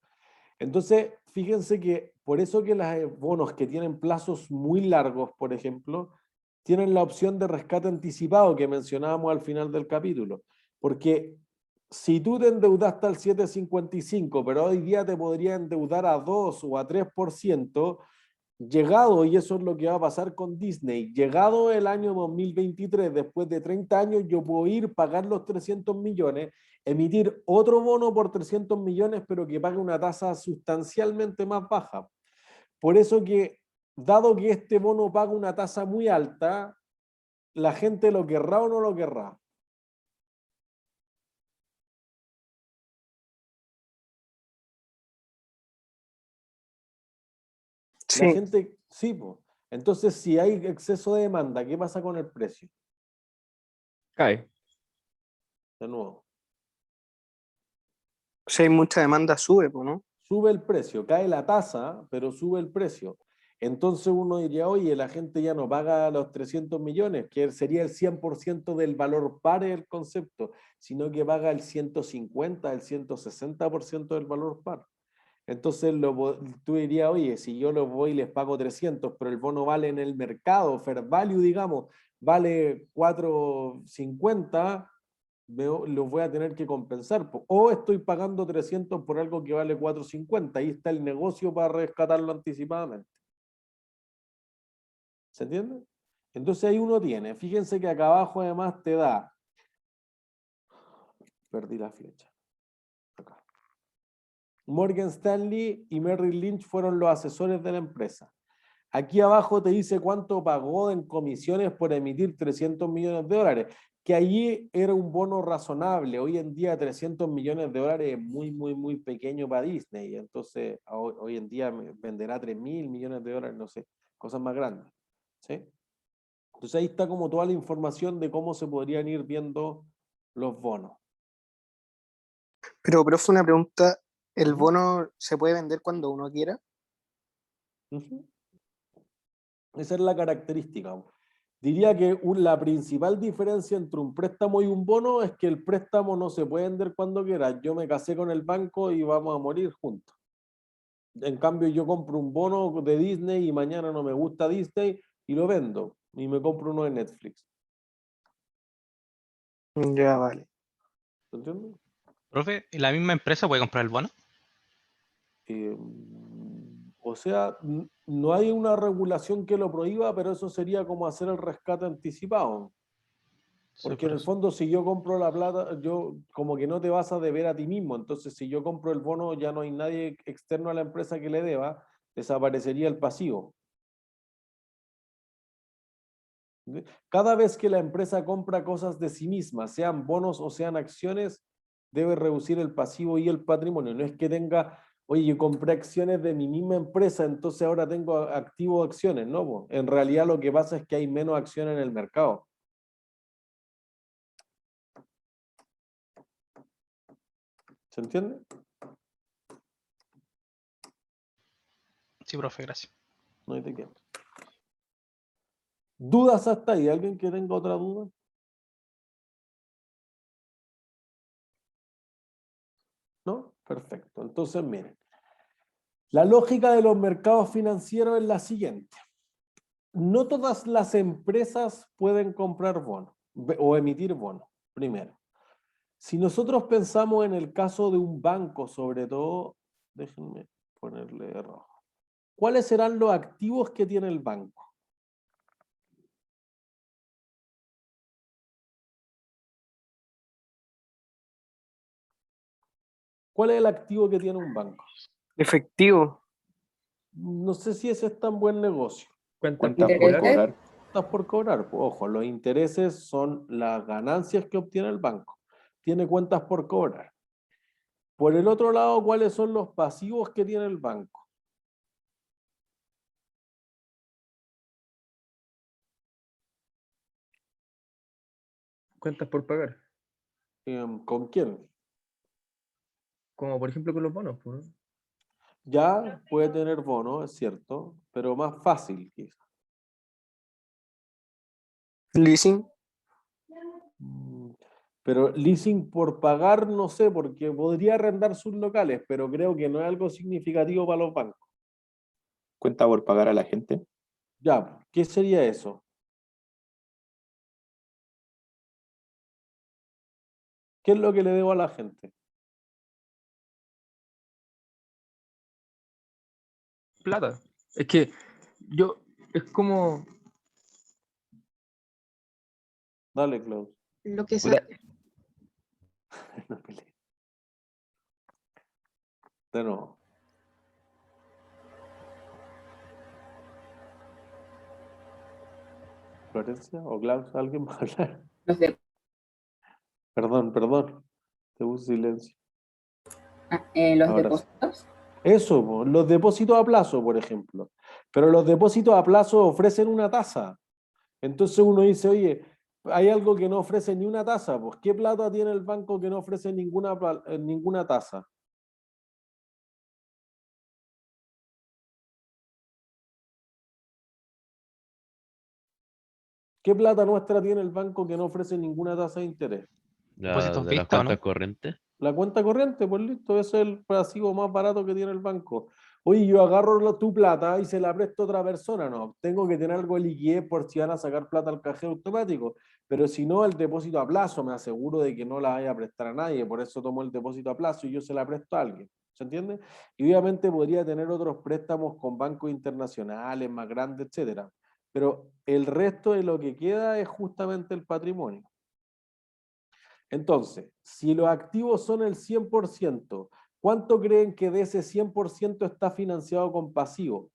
Entonces, fíjense que por eso que los bonos que tienen plazos muy largos, por ejemplo, tienen la opción de rescate anticipado que mencionábamos al final del capítulo. Porque si tú te endeudaste al 7,55, pero hoy día te podría endeudar a 2 o a 3%, llegado, y eso es lo que va a pasar con Disney, llegado el año 2023, después de 30 años, yo puedo ir, pagar los 300 millones, emitir otro bono por 300 millones, pero que pague una tasa sustancialmente más baja. Por eso que, dado que este bono paga una tasa muy alta, la gente lo querrá o no lo querrá. La Sí, gente, sí, po. Entonces, si hay exceso de demanda, ¿qué pasa con el precio? Cae. De nuevo, si hay mucha demanda, sube, pues, ¿no? sube el precio, cae la tasa, pero sube el precio. Entonces uno diría, oye, la gente ya no paga los 300 millones, que sería el 100% del valor par del concepto, sino que paga el 150, el 160% del valor par. Entonces tú dirías, oye, si yo los voy y les pago 300, pero el bono vale en el mercado, fair value, digamos, vale 450, los voy a tener que compensar. O estoy pagando 300 por algo que vale 450. Ahí está el negocio para rescatarlo anticipadamente. ¿Se entiende? Entonces ahí uno tiene, fíjense que acá abajo además te da, perdí la flecha, acá. Morgan Stanley y Merrill Lynch fueron los asesores de la empresa. Aquí abajo te dice cuánto pagó en comisiones por emitir 300 millones de dólares, que allí era un bono razonable. Hoy en día 300 millones de dólares es muy, muy, muy pequeño para Disney. Entonces hoy en día venderá 3.000 millones de dólares, no sé, cosas más grandes. ¿Sí? Entonces ahí está como toda la información de cómo se podrían ir viendo los bonos. Pero, profe, una pregunta, ¿el Ujú. bono se puede vender cuando uno quiera? Ujú. Esa es la característica. Diría que la principal diferencia entre un préstamo y un bono es que el préstamo no se puede vender cuando quiera. Yo me casé con el banco y vamos a morir juntos. En cambio, yo compro un bono de Disney y mañana no me gusta Disney y lo vendo. Y me compro uno de Netflix. Ya, vale. ¿Entiendes? Profe, ¿y la misma empresa puede comprar el bono? O sea, no hay una regulación que lo prohíba, pero eso sería como hacer el rescate anticipado. Sí, Porque por en el eso. fondo, si yo compro la plata, yo como que no te vas a deber a ti mismo. Entonces, si yo compro el bono, ya no hay nadie externo a la empresa que le deba, desaparecería el pasivo. Cada vez que la empresa compra cosas de sí misma, sean bonos o sean acciones, debe reducir el pasivo y el patrimonio. No es que tenga, oye, yo compré acciones de mi misma empresa, entonces ahora tengo activo acciones, ¿no? Po. En realidad lo que pasa es que hay menos acciones en el mercado. ¿Se entiende? Sí, profe, gracias. No hay de qué. ¿Dudas hasta ahí? ¿Alguien que tenga otra duda? ¿No? Perfecto. Entonces, miren. La lógica de los mercados financieros es la siguiente. No todas las empresas pueden comprar bonos o emitir bonos, primero. Si nosotros pensamos en el caso de un banco, sobre todo, déjenme ponerle rojo. ¿Cuáles serán los activos que tiene el banco? ¿Cuál es el activo que tiene un banco? Efectivo. No sé si ese es tan buen negocio. Cuentas Cuentas por por cobrar. Estás por cobrar. Pues, ojo, los intereses son las ganancias que obtiene el banco. Tiene cuentas por cobrar. Por el otro lado, ¿cuáles son los pasivos que tiene el banco? Cuentas por pagar. ¿Con quién? Como por ejemplo con los bonos, pues, ¿no? Ya puede tener bono, es cierto, pero más fácil quizás. Leasing. Pero leasing por pagar, no sé, porque podría arrendar sus locales, pero creo que no es algo significativo para los bancos. Cuenta por pagar a la gente. Ya, ¿qué sería eso? ¿Qué es lo que le debo a la gente? Plata. Es que es como, Dale, Klaus. Lo que puta, No pelees. De nuevo. ¿Florencia o Klaus? ¿Alguien va a hablar? los de, Perdón. Te puse silencio. los Ahora sí. depósitos. Eso, po, los depósitos a plazo, por ejemplo. Pero los depósitos a plazo ofrecen una tasa. Entonces uno dice, oye, hay algo que no ofrece ni una tasa, pues ¿qué plata tiene el banco que no ofrece ninguna tasa? ¿Qué plata nuestra tiene el banco que no ofrece ninguna tasa de interés? Depósitos De las vistos, ¿no? cuentas corrientes. La cuenta corriente, pues listo, ese es el pasivo más barato que tiene el banco. Oye, yo agarro tu plata y se la presto a otra persona, no, tengo que tener algo de liquidez por si van a sacar plata al cajero automático, pero si no, el depósito a plazo, me aseguro de que no la vaya a prestar a nadie, por eso tomo el depósito a plazo y yo se la presto a alguien, ¿se entiende? Y obviamente podría tener otros préstamos con bancos internacionales más grandes, etcétera, pero el resto de lo que queda es justamente el patrimonio. Entonces, si los activos son el 100%, ¿cuánto creen que de ese 100% está financiado con pasivo?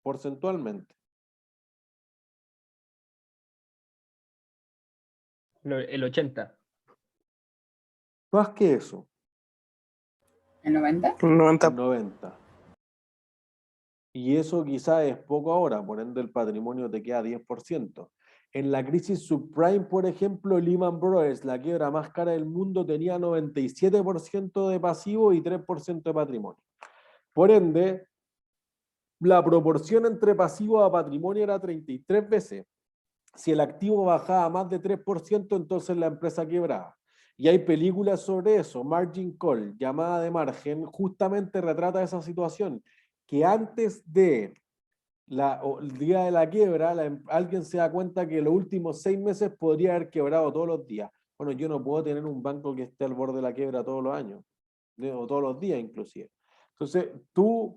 Porcentualmente. El 80. Más que eso, ¿El 90? Un 90. el 90. Y eso quizás es poco ahora, por ende el patrimonio te queda 10%. En la crisis subprime, por ejemplo, Lehman Brothers, la quiebra más cara del mundo, tenía 97% de pasivo y 3% de patrimonio. Por ende, la proporción entre pasivo a patrimonio era 33 veces. Si el activo bajaba más de 3%, entonces la empresa quebraba. Y hay películas sobre eso, Margin Call, llamada de margen, justamente retrata esa situación, que antes de el día de la quiebra, alguien se da cuenta que los últimos 6 meses podría haber quebrado todos los días. Bueno, yo no puedo tener un banco que esté al borde de la quiebra todos los años, o todos los días inclusive. Entonces,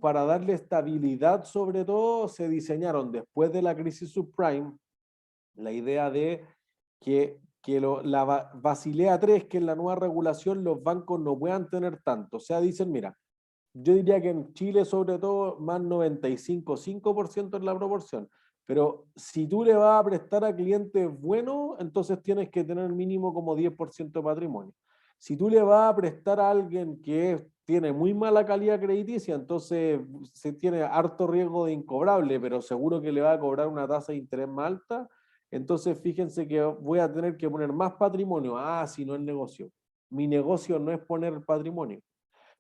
para darle estabilidad sobre todo, se diseñaron después de la crisis subprime, la idea de que Basilea III, que es la nueva regulación, los bancos no puedan tener tanto. O sea, dicen, mira, yo diría que en Chile sobre todo más 95,5% es la proporción. Pero si tú le vas a prestar a clientes buenos, entonces tienes que tener mínimo como 10% de patrimonio. Si tú le vas a prestar a alguien que tiene muy mala calidad crediticia, entonces se tiene harto riesgo de incobrable, pero seguro que le va a cobrar una tasa de interés más alta, entonces fíjense que voy a tener que poner más patrimonio. Ah, si no es negocio. Mi negocio no es poner patrimonio.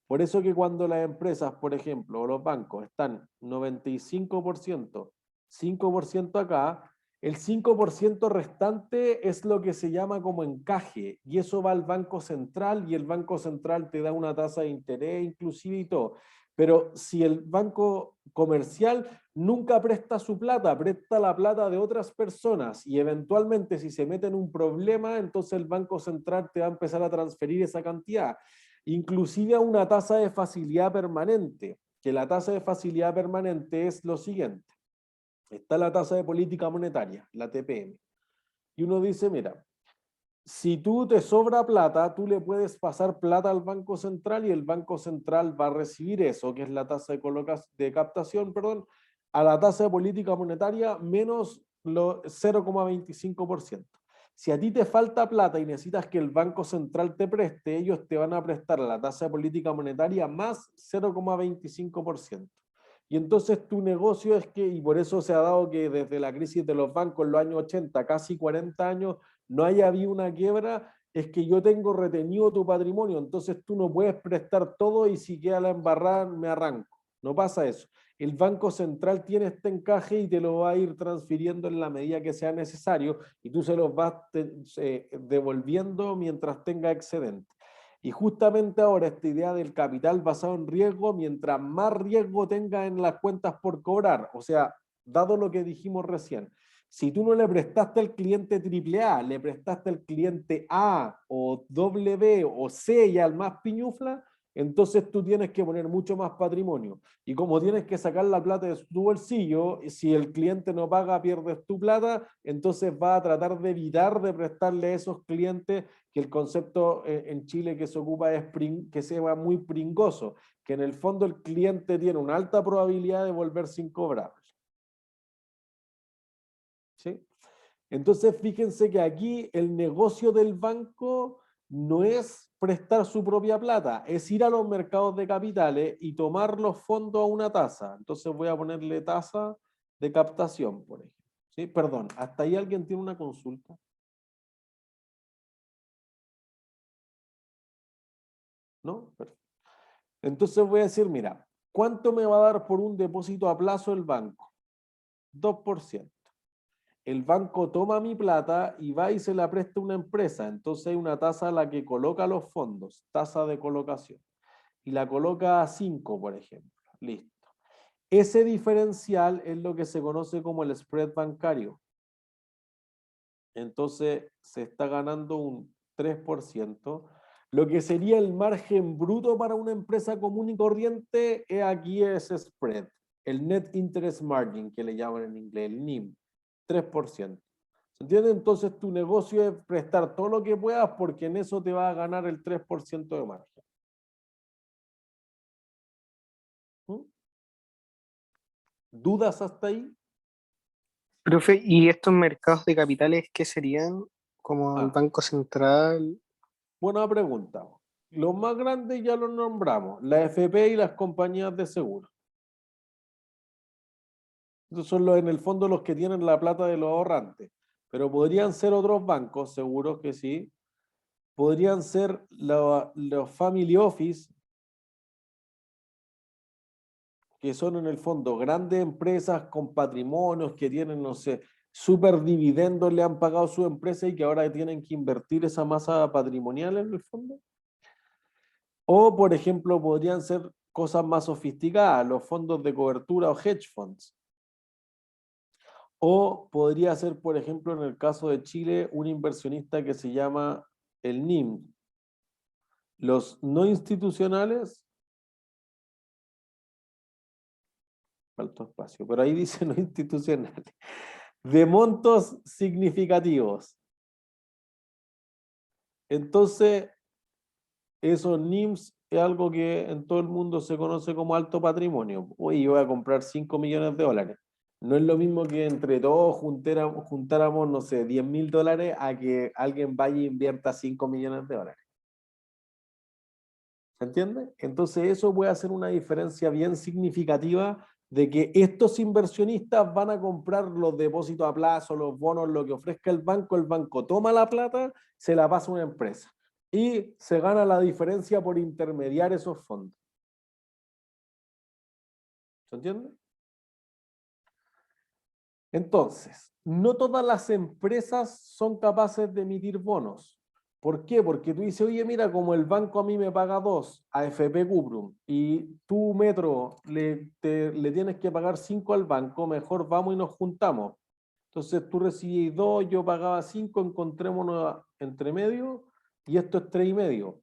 Por eso que cuando las empresas, por ejemplo, o los bancos están 95%, 5% acá, el 5% restante es lo que se llama como encaje, y eso va al Banco Central, y el Banco Central te da una tasa de interés inclusive y todo. Pero si el banco comercial nunca presta su plata, presta la plata de otras personas, y eventualmente si se mete en un problema, entonces el Banco Central te va a empezar a transferir esa cantidad, inclusive a una tasa de facilidad permanente, que la tasa de facilidad permanente es lo siguiente. Está la tasa de política monetaria, la TPM. Y uno dice, mira, si tú te sobra plata, tú le puedes pasar plata al Banco Central y el Banco Central va a recibir eso, que es la tasa de captación, perdón, a la tasa de política monetaria menos 0,25%. Si a ti te falta plata y necesitas que el Banco Central te preste, ellos te van a prestar a la tasa de política monetaria más 0,25%. Y entonces tu negocio es que, y por eso se ha dado que desde la crisis de los bancos en los años 80, casi 40 años, no haya habido una quiebra, es que yo tengo retenido tu patrimonio, entonces tú no puedes prestar todo y si queda la embarrada me arranco. No pasa eso. El Banco Central tiene este encaje y te lo va a ir transfiriendo en la medida que sea necesario y tú se los vas devolviendo mientras tenga excedente. Y justamente ahora esta idea del capital basado en riesgo, mientras más riesgo tenga en las cuentas por cobrar, o sea, dado lo que dijimos recién, si tú no le prestaste al cliente AAA, le prestaste al cliente A o W o C y al más piñufla, entonces tú tienes que poner mucho más patrimonio. Y como tienes que sacar la plata de tu bolsillo, si el cliente no paga, pierdes tu plata, entonces vas a tratar de evitar de prestarle a esos clientes, que el concepto en Chile que se ocupa es que sea muy pringoso, que en el fondo el cliente tiene una alta probabilidad de volverse incobrable. ¿Sí? Entonces, fíjense que aquí el negocio del banco no es prestar su propia plata, es ir a los mercados de capitales y tomar los fondos a una tasa. Entonces voy a ponerle tasa de captación, por ejemplo. ¿Sí? Perdón, ¿hasta ahí alguien tiene una consulta? ¿No? Perfecto. Entonces voy a decir, mira, ¿cuánto me va a dar por un depósito a plazo el banco? 2%. El banco toma mi plata y va y se la presta a una empresa. Entonces hay una tasa a la que coloca los fondos, tasa de colocación. Y la coloca a 5, por ejemplo. Listo. Ese diferencial es lo que se conoce como el spread bancario. Entonces se está ganando un 3%. Lo que sería el margen bruto para una empresa común y corriente es aquí ese spread. El net interest margin, que le llaman en inglés, el NIM. 3%. ¿Se entiende? Entonces tu negocio es prestar todo lo que puedas porque en eso te va a ganar el 3% de margen. ¿Mm? ¿Dudas hasta ahí? Profe, ¿y estos mercados de capitales qué serían? Como el Banco Central. Buena pregunta. Los más grandes ya los nombramos, la FP y las compañías de seguro. Esos son en el fondo los que tienen la plata de los ahorrantes. Pero podrían ser otros bancos, seguros que sí. Podrían ser los family office, que son en el fondo grandes empresas con patrimonios que tienen, no sé, super dividendos le han pagado a su empresa y que ahora tienen que invertir esa masa patrimonial en el fondo. O, por ejemplo, podrían ser cosas más sofisticadas, los fondos de cobertura o hedge funds. O podría ser, por ejemplo, en el caso de Chile, un inversionista que se llama el NIM. Los no institucionales, falta espacio, pero ahí dice no institucionales, de montos significativos. Entonces, esos NIMs es algo que en todo el mundo se conoce como alto patrimonio. Oye, yo voy a comprar 5 millones de dólares. No es lo mismo que entre todos juntáramos, no sé, 10.000 dólares a que alguien vaya e invierta 5 millones de dólares. ¿Se entiende? Entonces eso puede hacer una diferencia bien significativa de que estos inversionistas van a comprar los depósitos a plazo, los bonos, lo que ofrezca el banco toma la plata, se la pasa a una empresa y se gana la diferencia por intermediar esos fondos. ¿Se entiende? Entonces, no todas las empresas son capaces de emitir bonos. ¿Por qué? Porque tú dices, oye, mira, como el banco a mí me paga 2 a FP Cuprum y tú, Metro, le tienes que pagar 5 al banco, mejor vamos y nos juntamos. Entonces tú recibís 2, yo pagaba 5, encontrémonos entre medio y esto es 3,5.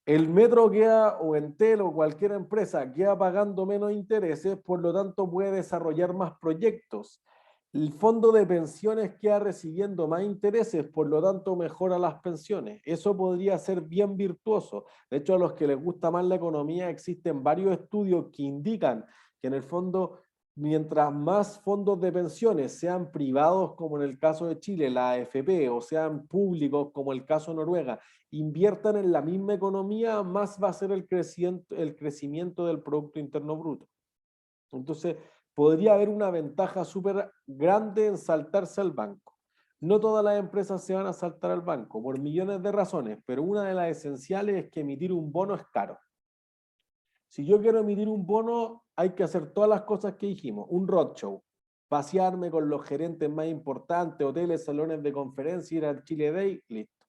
El Metro queda, o Entel o cualquier empresa, queda pagando menos intereses, por lo tanto puede desarrollar más proyectos. El fondo de pensiones queda recibiendo más intereses, por lo tanto mejora las pensiones. Eso podría ser bien virtuoso. De hecho, a los que les gusta más la economía, existen varios estudios que indican que en el fondo, mientras más fondos de pensiones sean privados, como en el caso de Chile, la AFP, o sean públicos, como el caso de Noruega, inviertan en la misma economía, más va a ser el crecimiento del Producto Interno Bruto. Entonces, podría haber una ventaja súper grande en saltarse al banco. No todas las empresas se van a saltar al banco por millones de razones, pero una de las esenciales es que emitir un bono es caro. Si yo quiero emitir un bono, hay que hacer todas las cosas que dijimos. Un roadshow, pasearme con los gerentes más importantes, hoteles, salones de conferencia, ir al Chile Day, listo.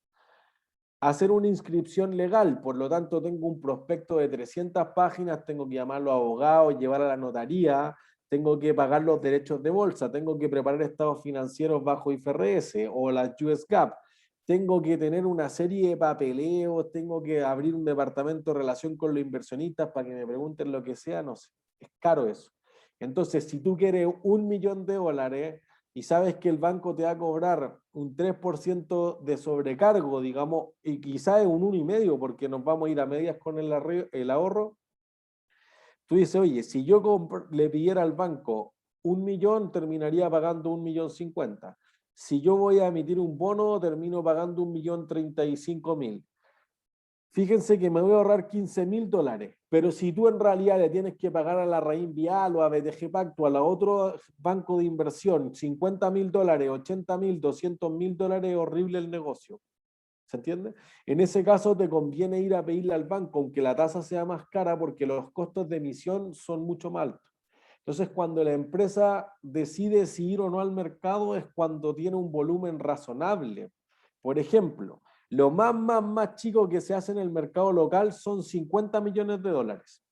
Hacer una inscripción legal, por lo tanto tengo un prospecto de 300 páginas, tengo que llamar a los abogados, llevar a la notaría, tengo que pagar los derechos de bolsa, tengo que preparar estados financieros bajo IFRS o la US GAAP, tengo que tener una serie de papeleos, tengo que abrir un departamento de relación con los inversionistas para que me pregunten lo que sea, no sé, es caro eso. Entonces, si tú quieres $1.000.000 y sabes que el banco te va a cobrar un 3% de sobrecargo, digamos, y quizás es un 1,5% porque nos vamos a ir a medias con el ahorro, tú dices, oye, si yo le pidiera al banco 1.000.000, terminaría pagando 1.050.000. Si yo voy a emitir un bono, termino pagando 1.035.000. fíjense que me voy a ahorrar $15.000, pero si tú en realidad le tienes que pagar a la Raín Vial o a BTG Pacto, a la otro banco de inversión, $50.000, $80.000, $200.000, es horrible el negocio. ¿Se entiende? En ese caso te conviene ir a pedirle al banco, aunque la tasa sea más cara, porque los costos de emisión son mucho más altos. Entonces, cuando la empresa decide si ir o no al mercado es cuando tiene un volumen razonable. Por ejemplo, lo más chico que se hace en el mercado local son $50 millones.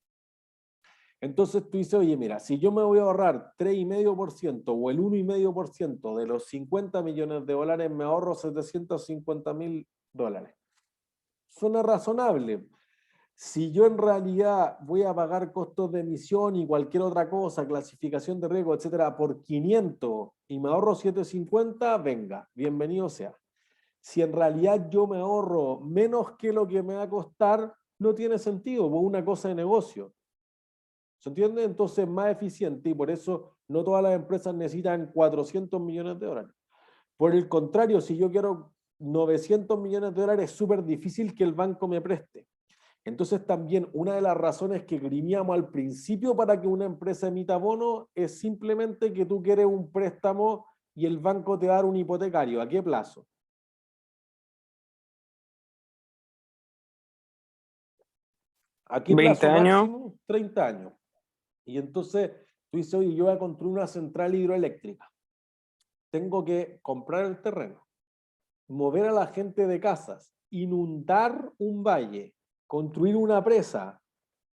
Entonces tú dices, oye, mira, si yo me voy a ahorrar 3,5% o el 1,5% de los $50 millones, me ahorro $750.000. Suena razonable. Si yo en realidad voy a pagar costos de emisión y cualquier otra cosa, clasificación de riesgo, etcétera, por 500 y me ahorro 750, venga, bienvenido sea. Si en realidad yo me ahorro menos que lo que me va a costar, no tiene sentido, por una cosa de negocio. ¿Se entiende? Entonces es más eficiente y por eso no todas las empresas necesitan $400 millones. Por el contrario, si yo quiero $900 millones, es súper difícil que el banco me preste. Entonces también una de las razones que grimíamos al principio para que una empresa emita bono es simplemente que tú quieres un préstamo y el banco te va a dar un hipotecario. ¿A qué plazo? ¿A qué 20 plazo años. máximo? 30 años. Y entonces tú dices, oye, yo voy a construir una central hidroeléctrica. Tengo que comprar el terreno, mover a la gente de casas, inundar un valle, construir una presa,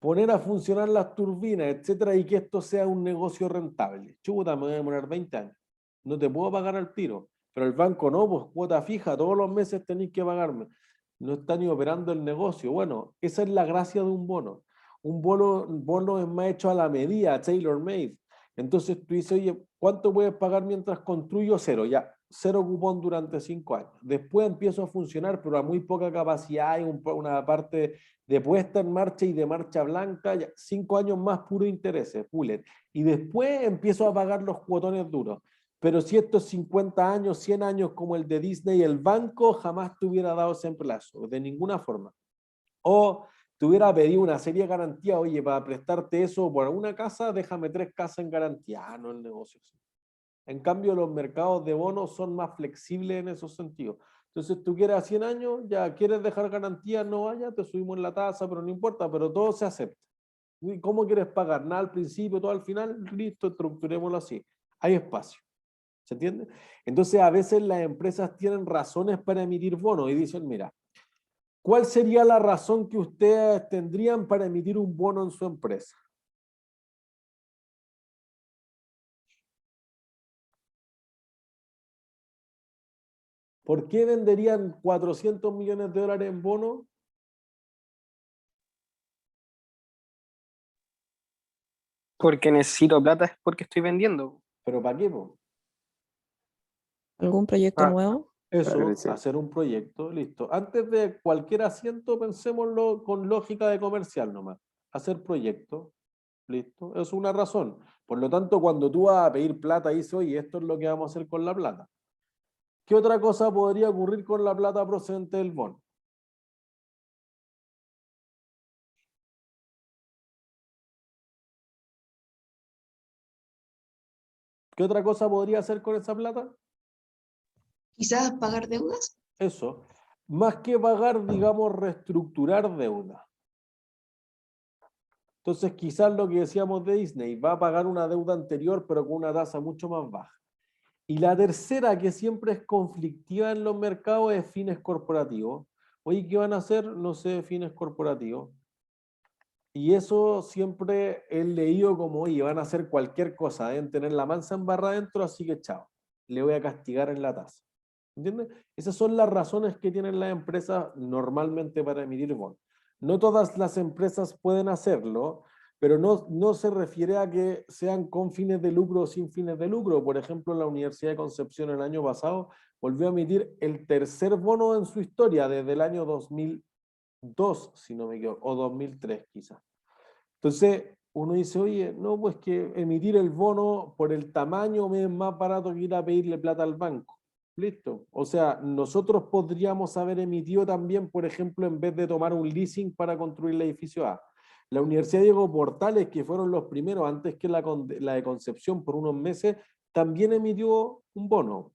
poner a funcionar las turbinas, etcétera, y que esto sea un negocio rentable. Chuta, me voy a demorar 20 años. No te puedo pagar al tiro. Pero el banco no, pues cuota fija, todos los meses tenéis que pagarme. No está ni operando el negocio. Bueno, esa es la gracia de un bono. Un bono es más hecho a la medida, tailor-made. Entonces tú dices, oye, ¿cuánto puedes pagar mientras construyo? Cero, ya. Cero cupón durante 5 años. Después empiezo a funcionar, pero a muy poca capacidad, hay una parte de puesta en marcha y de marcha blanca, ya, 5 años más puro intereses, bullet. Y después empiezo a pagar los cuotones duros. Pero si estos 50 años, 100 años como el de Disney, el banco jamás te hubiera dado ese plazo, de ninguna forma. O te hubiera pedido una serie de garantía, oye, para prestarte eso por una casa, déjame 3 casas en garantía. Ah, no, el negocio. En cambio, los mercados de bonos son más flexibles en esos sentidos. Entonces, tú quieres a 100 años, ya quieres dejar garantía, no vaya, te subimos la tasa, pero no importa, pero todo se acepta. ¿Y cómo quieres pagar? Nada al principio, todo al final, listo, estructurémoslo así. Hay espacio. ¿Se entiende? Entonces, a veces las empresas tienen razones para emitir bonos y dicen, mira, ¿cuál sería la razón que ustedes tendrían para emitir un bono en su empresa? ¿Por qué venderían $400 millones en bonos? Porque necesito plata es porque estoy vendiendo. ¿Pero para qué, po? ¿Algún proyecto Ah, nuevo? Eso, Para crecer. hacer un proyecto, listo. Antes de cualquier asiento, pensémoslo con lógica de comercial nomás. Hacer proyecto, listo. Es una razón. Por lo tanto, cuando tú vas a pedir plata, dices, oye, esto es lo que vamos a hacer con la plata. ¿Qué otra cosa podría ocurrir con la plata procedente del bono? ¿Qué otra cosa podría hacer con esa plata? Quizás pagar deudas. Eso. Más que pagar, digamos, reestructurar deuda. Entonces, quizás lo que decíamos de Disney, va a pagar una deuda anterior, pero con una tasa mucho más baja. Y la tercera, que siempre es conflictiva en los mercados, es fines corporativos. Oye, ¿qué van a hacer? No sé, fines corporativos. Y eso siempre he leído como, oye, van a hacer cualquier cosa, deben tener la mansa en barra adentro, así que chao, le voy a castigar en la tasa. ¿Entiendes? Esas son las razones que tienen las empresas normalmente para emitir bonos. No todas las empresas pueden hacerlo, pero no se refiere a que sean con fines de lucro o sin fines de lucro. Por ejemplo, la Universidad de Concepción el año pasado volvió a emitir el tercer bono en su historia desde el año 2002, si no me equivoco, o 2003 quizás. Entonces, uno dice, oye, no, pues que emitir el bono por el tamaño me es más barato que ir a pedirle plata al banco. Listo. O sea, nosotros podríamos haber emitido también, por ejemplo, en vez de tomar un leasing para construir el edificio A. La Universidad Diego Portales, que fueron los primeros, antes que la de Concepción por unos meses, también emitió un bono.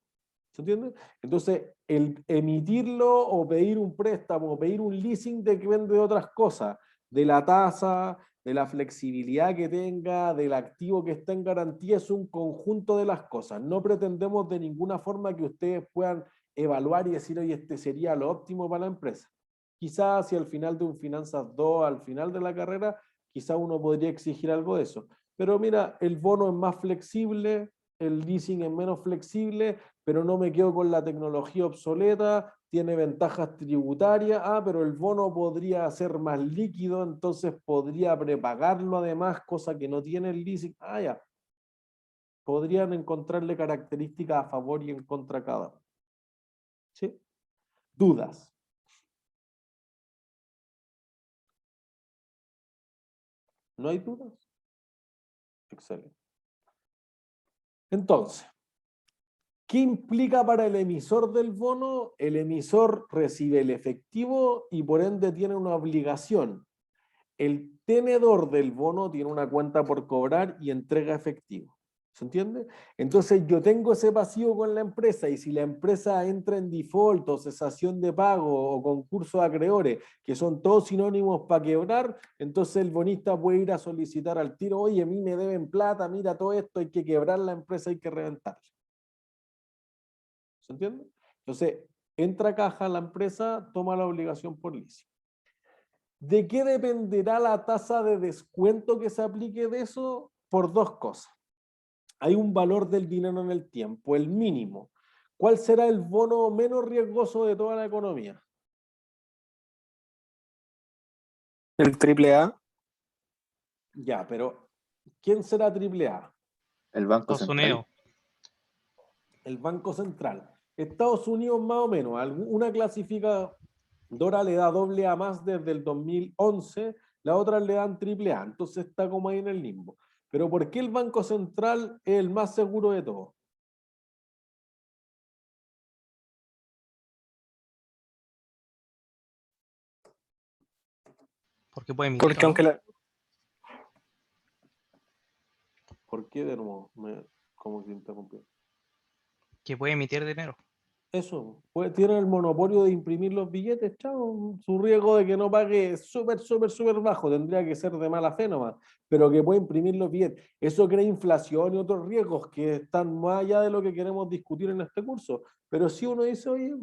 ¿Se entiende? Entonces, el emitirlo o pedir un préstamo o pedir un leasing depende de otras cosas, de la tasa, de la flexibilidad que tenga, del activo que está en garantía, es un conjunto de las cosas. No pretendemos de ninguna forma que ustedes puedan evaluar y decir, oye, este sería lo óptimo para la empresa. Quizás si al final de un Finanzas 2, al final de la carrera, quizás uno podría exigir algo de eso. Pero mira, el bono es más flexible, el leasing es menos flexible, pero no me quedo con la tecnología obsoleta, tiene ventajas tributarias, pero el bono podría ser más líquido, entonces podría prepagarlo además, cosa que no tiene el leasing. Ya. Podrían encontrarle características a favor y en contra cada uno. ¿Sí? ¿Dudas? ¿No hay dudas? Excelente. Entonces, ¿qué implica para el emisor del bono? El emisor recibe el efectivo y por ende tiene una obligación. El tenedor del bono tiene una cuenta por cobrar y entrega efectivo. ¿Se entiende? Entonces yo tengo ese pasivo con la empresa y si la empresa entra en default o cesación de pago o concurso de acreedores, que son todos sinónimos para quebrar, entonces el bonista puede ir a solicitar al tiro, oye, a mí me deben plata, mira todo esto, hay que quebrar la empresa, hay que reventarla. ¿Se entiende? Entonces, entra a caja la empresa, toma la obligación por leasing. ¿De qué dependerá la tasa de descuento que se aplique de eso? Por dos cosas. Hay un valor del dinero en el tiempo, el mínimo. ¿Cuál será el bono menos riesgoso de toda la economía? El AAA. Ya, pero ¿quién será AAA? El Banco Estados Central. Unidos. El Banco Central. Estados Unidos más o menos, una clasificadora le da AA más desde el 2011, la otra le dan AAA, entonces está como ahí en el limbo. Pero ¿por qué el Banco Central es el más seguro de todos? Porque puede emitir, Porque ¿no? aunque la... ¿Por qué de nuevo? Como que interrumpió. Que puede emitir dinero. Eso, tiene el monopolio de imprimir los billetes, chao. Su riesgo de que no pague es súper bajo, tendría que ser de mala fe nomás, pero que puede imprimir los billetes. Eso crea inflación y otros riesgos que están más allá de lo que queremos discutir en este curso. Pero si uno dice, oye,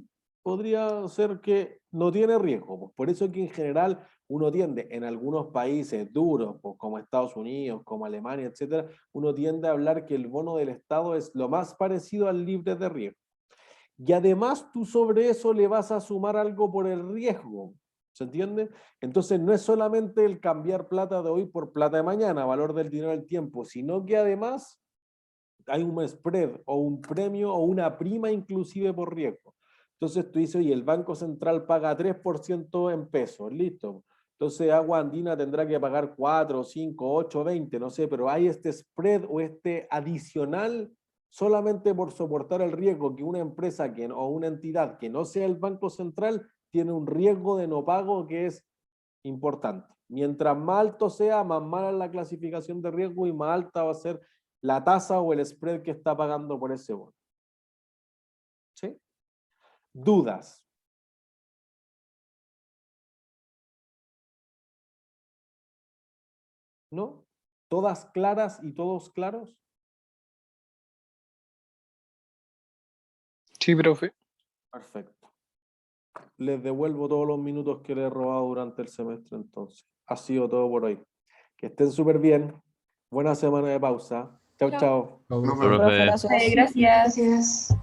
podría ser que no tiene riesgo. Pues por eso es que en general uno tiende, en algunos países duros, pues como Estados Unidos, como Alemania, etcétera, uno tiende a hablar que el bono del Estado es lo más parecido al libre de riesgo. Y además tú sobre eso le vas a sumar algo por el riesgo. ¿Se entiende? Entonces no es solamente el cambiar plata de hoy por plata de mañana, valor del dinero del tiempo, sino que además hay un spread o un premio o una prima inclusive por riesgo. Entonces tú dices, oye, el Banco Central paga 3% en pesos, listo. Entonces Agua Andina tendrá que pagar 4, 5, 8, 20, no sé, pero hay este spread o este adicional solamente por soportar el riesgo que una empresa o una entidad que no sea el Banco Central tiene un riesgo de no pago que es importante. Mientras más alto sea, más mala es la clasificación de riesgo y más alta va a ser la tasa o el spread que está pagando por ese bono. ¿Sí? ¿Dudas? ¿No? ¿Todas claras y todos claros? Sí, profe. Perfecto. Les devuelvo todos los minutos que les he robado durante el semestre entonces. Ha sido todo por hoy. Que estén súper bien. Buena semana de pausa. Chao, chao. Nos Profe, vemos. gracias. Gracias. Gracias.